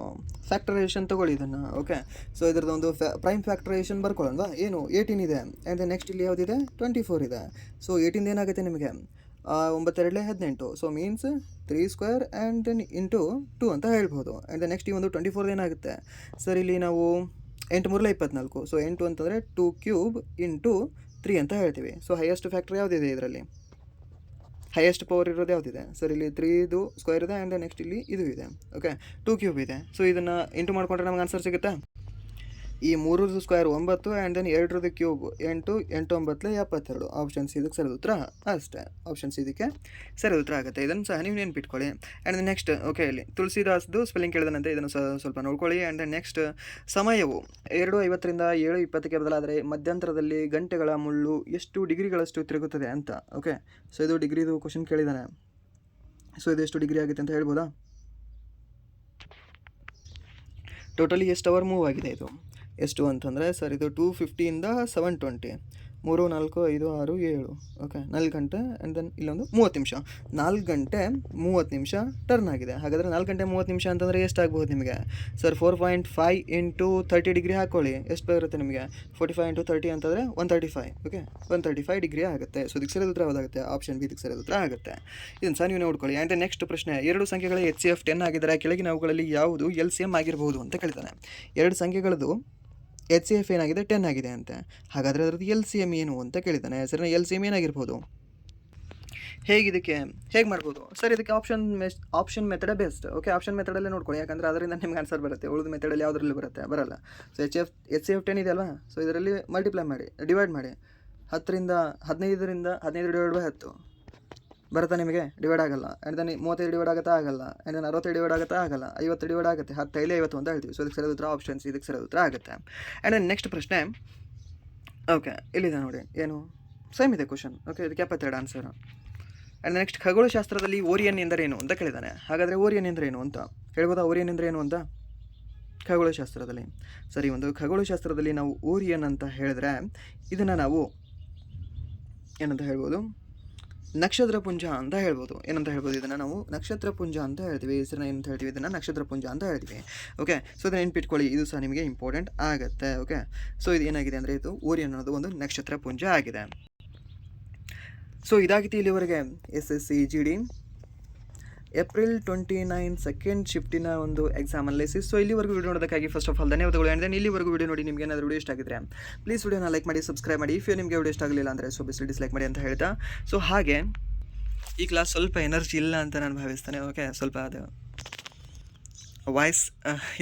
ಫ್ಯಾಕ್ಟರೈಸೇಷನ್ ತೊಗೊಳ್ಳಿ ಇದನ್ನು. ಓಕೆ, ಸೊ ಇದ್ರದ್ದು ಒಂದು ಪ್ರೈಮ್ ಫ್ಯಾಕ್ಟರೈಸೇಷನ್ ಬರ್ಕೊಳ್ಳೋಣ. ಏನು? 18 ಇದೆ. ಆ್ಯಂಡ್ ದೆನ್ ನೆಕ್ಸ್ಟ್ ಇಲ್ಲಿ ಯಾವುದಿದೆ? 24 ಇದೆ. ಸೊ 18 ಏನಾಗುತ್ತೆ ನಿಮಗೆ? 9 2 18. So means 3 square and then into 2 ಅಂತ ಹೇಳ್ಬೋದು. ಆ್ಯಂಡ್ ದೆನ್ ನೆಕ್ಸ್ಟ್ ಈ ಒಂದು 24 ಏನಾಗುತ್ತೆ ಸರ್? ಇಲ್ಲಿ ನಾವು 8 3 24. ಸೊ 8 ಅಂತಂದರೆ 2 ಕ್ಯೂಬ್ ಇಂಟು 3 ಅಂತ ಹೇಳ್ತೀವಿ. ಸೊ ಹೈಯೆಸ್ಟ್ ಫ್ಯಾಕ್ಟರ್ ಯಾವುದಿದೆ ಇದರಲ್ಲಿ? ಹೈಯೆಸ್ಟ್ ಪವರ್ ಇರೋದು ಯಾವುದಿದೆ ಸರ್? ಇಲ್ಲಿ 3 ಸ್ಕ್ವೇರ್ ಇದೆ. ಆ್ಯಂಡ್ ನೆಕ್ಸ್ಟ್ ಇಲ್ಲಿ ಇದು ಇದೆ. ಓಕೆ, 2 ಕ್ಯೂಬ್ ಇದೆ. ಸೊ ಇದನ್ನು ಇಂಟು ಮಾಡಿಕೊಂಡ್ರೆ ನಮ್ಗೆ ಆನ್ಸರ್ ಸಿಗುತ್ತಾ? ಈ 3 square 9, and then 2 cube 8, 8 9 72. Option C ಇದಕ್ಕೆ ಸರಿದ ಉತ್ತರ ಅಷ್ಟೇ. ಆಪ್ಷನ್ ಸಿ ಇದಕ್ಕೆ ಸರಿದ ಉತ್ತರ ಆಗುತ್ತೆ. ಇದನ್ನು ಸಹ ನೀವು ನೆನ್ಪಿಟ್ಕೊಳ್ಳಿ. ಆ್ಯಂಡ್ ದೆನ್ ನೆಕ್ಸ್ಟ್ ಓಕೆ, ಇಲ್ಲಿ ತುಳಸಿದಾಸ್ದು ಸ್ಪೆಲ್ಲಿಂಗ್ ಕೇಳಿದಂತೆ ಇದನ್ನು ಸಹ ಸ್ವಲ್ಪ ನೋಡ್ಕೊಳ್ಳಿ. ಆ್ಯಂಡ್ ದೆನ್ ನೆಕ್ಸ್ಟ್ ಸಮಯವು 2:50ರಿಂದ 7:20ಕ್ಕೆ ಬದಲಾದರೆ ಮಧ್ಯಂತರದಲ್ಲಿ ಗಂಟೆಗಳ ಮುಳ್ಳು ಎಷ್ಟು ಡಿಗ್ರಿಗಳಷ್ಟು ತಿರುಗುತ್ತದೆ ಅಂತ. ಓಕೆ, ಸೊ ಇದು ಡಿಗ್ರಿದು ಕ್ವಶನ್ ಕೇಳಿದ್ದಾನೆ. ಸೊ ಇದು ಎಷ್ಟು ಡಿಗ್ರಿ ಆಗುತ್ತೆ ಅಂತ ಹೇಳ್ಬೋದಾ? ಟೋಟಲಿ ಎಷ್ಟು ಅವರ್ ಮೂವ್ ಆಗಿದೆ ಇದು? ಎಷ್ಟು ಅಂತಂದರೆ ಸರ್, ಇದು 250ಇಂದ 720, 3 4 5 6 7. ಓಕೆ, 4 ಗಂಟೆ. ಆ್ಯಂಡ್ ದೆನ್ ಇಲ್ಲೊಂದು 30 ನಿಮಿಷ. 4 ಗಂಟೆ 30 ನಿಮಿಷ ಟರ್ನ್ ಆಗಿದೆ. ಹಾಗಾದರೆ 4 ಗಂಟೆ 30 ನಿಮಿಷ ಅಂತಂದರೆ ಎಷ್ಟಾಗ್ಬೋದು ನಿಮಗೆ ಸರ್? 4.5 ಇಂಟು 30 ಡಿಗ್ರಿ ಹಾಕ್ಕೊಳ್ಳಿ, ಎಷ್ಟು ಬರುತ್ತೆ ನಿಮಗೆ? 45 ಇಂಟು 30 ಅಂತಂದರೆ 135. ಓಕೆ, 135 ಡಿಗ್ರಿ ಆಗುತ್ತೆ. ಸೊ ಇದಕ್ಕೆ ಸರಿಯಾದ ಉತ್ತರ ಯಾವುದಾಗುತ್ತೆ? ಆಪ್ಷನ್ ಬಿ ಇದಕ್ಕೆ ಸರಿಯಾದ ಉತ್ತರ ಆಗುತ್ತೆ. ಇದನ್ನು ಸಹ ನೀವು ನೋಡ್ಕೊಳ್ಳಿ. ಆ್ಯಂಡ್ ನೆಕ್ಸ್ಟ್ ಪ್ರಶ್ನೆ, 2 ಸಂಖ್ಯೆಗಳ HCF 10 ಆಗಿದ್ದರೆ ಕೆಳಗಿನವುಗಳಲ್ಲಿ ಯಾವುದು LCM ಆಗಿರ್ಬೋದು ಅಂತ ಕೇಳ್ತಾನೆ. 2 ಸಂಖ್ಯೆಗಳದ್ದು HCF ಏನಾಗಿದೆ? 10 ಆಗಿದೆ ಅಂತೆ. ಹಾಗಾದರೆ ಅದರದ್ದು LCM ಏನು ಅಂತ ಕೇಳಿದ್ದಾನೆ. Sir, LCM ಏನಾಗಿರ್ಬೋದು? ಹೇಗೆ ಮಾಡ್ಬೋದು ಸರ್? ಇದಕ್ಕೆ ಆಪ್ಷನ್ ಮೆಥಡೇ ಬೆಸ್ಟ್. ಓಕೆ, ಆಪ್ಷನ್ ಮೆಥಡಲ್ಲೇ ನೋಡ್ಕೊಳ್ಳಿ, ಯಾಕಂದರೆ ಅದರಿಂದ ನಿಮ್ಗೆ ಆನ್ಸರ್ ಬರುತ್ತೆ. ಉಳಿದ ಮೆಥಡಲ್ಲಿ ಯಾವುದರಲ್ಲಿ ಬರಲ್ಲ. ಸೊ HCF 10 ಇದೆ ಅಲ್ವಾ? ಸೊ ಇದರಲ್ಲಿ ಮಲ್ಟಿಪ್ಲೈ ಮಾಡಿ, ಡಿವೈಡ್ ಮಾಡಿ. 10ರಿಂದ 15 ಡಿವೈಡ್ ಬೈ 10 ಬರುತ್ತಾ ನಿಮಗೆ? ಡಿವೈಡ್ ಆಗಲ್ಲ. ಆ್ಯಂಡ್ ದೆನ್ 35 ಡಿವೈಡ್ ಆಗುತ್ತಾ? ಆಗಲ್ಲ. ಆ್ಯಂಡ್ ದೆನ್ 60 ಡಿವೈಡ್ ಆಗುತ್ತಾ? ಆಗಲ್ಲ. 50 ಡಿವೈಡ್ ಆಗುತ್ತೆ. 10 50 ಅಂತ ಹೇಳ್ತೀವಿ. ಸೊ ಇದಕ್ಕೆ ಸರಿಯಾದ ಉತ್ತರ ಆಪ್ಷನ್ ಸಿ ಇದಕ್ಕೆ ಸರಿಯಾದ ಉತ್ತರ ಆಗುತ್ತೆ. ಆ್ಯಂಡ್ ದೆನ್ ನೆಕ್ಸ್ಟ್ ಪ್ರಶ್ನೆ, ಓಕೆ, ಇಲ್ಲಿದೆ ನೋಡಿ, ಏನು ಸೇಮ್ ಇದೆ ಕ್ವಶನ್. ಓಕೆ, ಇದಕ್ಕೆ 72 ಆನ್ಸರು. ಆ್ಯಂಡ್ ನೆಕ್ಸ್ಟ್, ಖಗೋಳಶಾಸ್ತ್ರದಲ್ಲಿ ಓರಿಯನ್ ಎಂದರೇನು ಅಂತ ಕೇಳಿದ್ದಾನೆ. ಹಾಗಾದರೆ ಓರಿಯನ್ ಎಂದರೇನು ಅಂತ ಹೇಳ್ಬೋದಾ? ಓರಿಯನ್ ಎಂದರೇನು ಅಂತ ಖಗೋಳಶಾಸ್ತ್ರದಲ್ಲಿ. ಸರಿ, ಒಂದು ಖಗೋಳಶಾಸ್ತ್ರದಲ್ಲಿ ನಾವು ಓರಿಯನ್ ಅಂತ ಹೇಳಿದ್ರೆ ಇದನ್ನು ನಾವು ಏನಂತ ಹೇಳ್ಬೋದು? ನಕ್ಷತ್ರಪುಂಜ ಅಂತ ಹೇಳ್ಬೋದು. ಏನಂತ ಹೇಳ್ಬೋದು? ಇದನ್ನು ನಾವು ನಕ್ಷತ್ರಪುಂಜ ಅಂತ ಹೇಳ್ತೀವಿ. ಹೆಸರನ್ನ ಏನಂತ ಹೇಳ್ತೀವಿ? ಇದನ್ನು ನಕ್ಷತ್ರಪುಂಜ ಅಂತ ಹೇಳ್ತೀವಿ. ಓಕೆ, ಸೊ ಇದನ್ನು ನೆನ್ಪಿಟ್ಕೊಳ್ಳಿ, ಇದು ಸಹ ನಿಮಗೆ ಇಂಪಾರ್ಟೆಂಟ್ ಆಗುತ್ತೆ. ಓಕೆ, ಸೊ ಇದು ಏನಾಗಿದೆ ಅಂದರೆ ಇದು ಓರಿಯನ್ ಅನ್ನೋದು ಒಂದು ನಕ್ಷತ್ರಪುಂಜ ಆಗಿದೆ. ಸೊ ಇದಾಗಿತ್ತು ಇಲ್ಲಿವರೆಗೆ SSC GD ಏಪ್ರಿಲ್ 29 ಸೆಕೆಂಡ್ ಶಿಫ್ಟಿನ ಒಂದು ಎಕ್ಸಾಮ್ ಅನಾಲಿಸಿಸ್. ಸೊ ಇಲ್ಲಿವರೆಗೂ ವಿಡಿಯೋ ನೋಡೋದಕ್ಕಾಗಿ ಫಸ್ಟ್ ಆಫ್ ಆಲ್ ಧನ್ಯವಾದಗಳು. ಆ್ಯಂಡ್ ಇಲ್ಲಿವರೆಗೂ ವಿಡಿಯೋ ನೋಡಿ ನಿಮಗೆ ಏನಾದರೂ ವಿಡಿಯೋ ಇಷ್ಟ ಆಗಿದ್ರೆ ಪ್ಲೀಸ್ ವಿಡಿಯೋನ ಲೈಕ್ ಮಾಡಿ, ಸಬ್ಸ್ಕ್ರೈಬ್ ಮಾಡಿ. ಇಫ್ ನಿಮಗೆ ವಿಡಿಯೋ ಇಷ್ಟ ಆಗಲಿಲ್ಲ ಅಂದರೆ ಸೊ ಬಿಸಿ ಡಿಸ್ಲೈಕ್ ಮಾಡಿ ಅಂತ ಹೇಳ್ತಾ, ಸೊ ಹಾಗೆ ಈ ಕ್ಲಾಸ್ ಸ್ವಲ್ಪ ಎನರ್ಜಿ ಇಲ್ಲ ಅಂತ ನಾನು ಭಾವಿಸ್ತೇನೆ. ಓಕೆ, ಸ್ವಲ್ಪ ಅದು ವಾಯ್ಸ್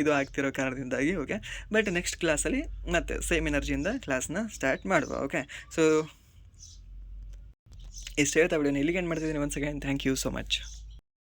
ಇದು ಆಗ್ತಿರೋ ಕಾರಣದಿಂದಾಗಿ. ಓಕೆ, ಬಟ್ ನೆಕ್ಸ್ಟ್ ಕ್ಲಾಸಲ್ಲಿ ಮತ್ತೆ ಸೇಮ್ ಎನರ್ಜಿಯಿಂದ ಕ್ಲಾಸ್ನ ಸ್ಟಾರ್ಟ್ ಮಾಡುವ. ಓಕೆ, ಸೊ ಇಷ್ಟು ಹೇಳ್ತಾ ವಿಡಿಯೋನ ಇಲ್ಲಿಗೆ ಏನು ಮಾಡ್ತಿದ್ದೀನಿ. Once again thank you so much.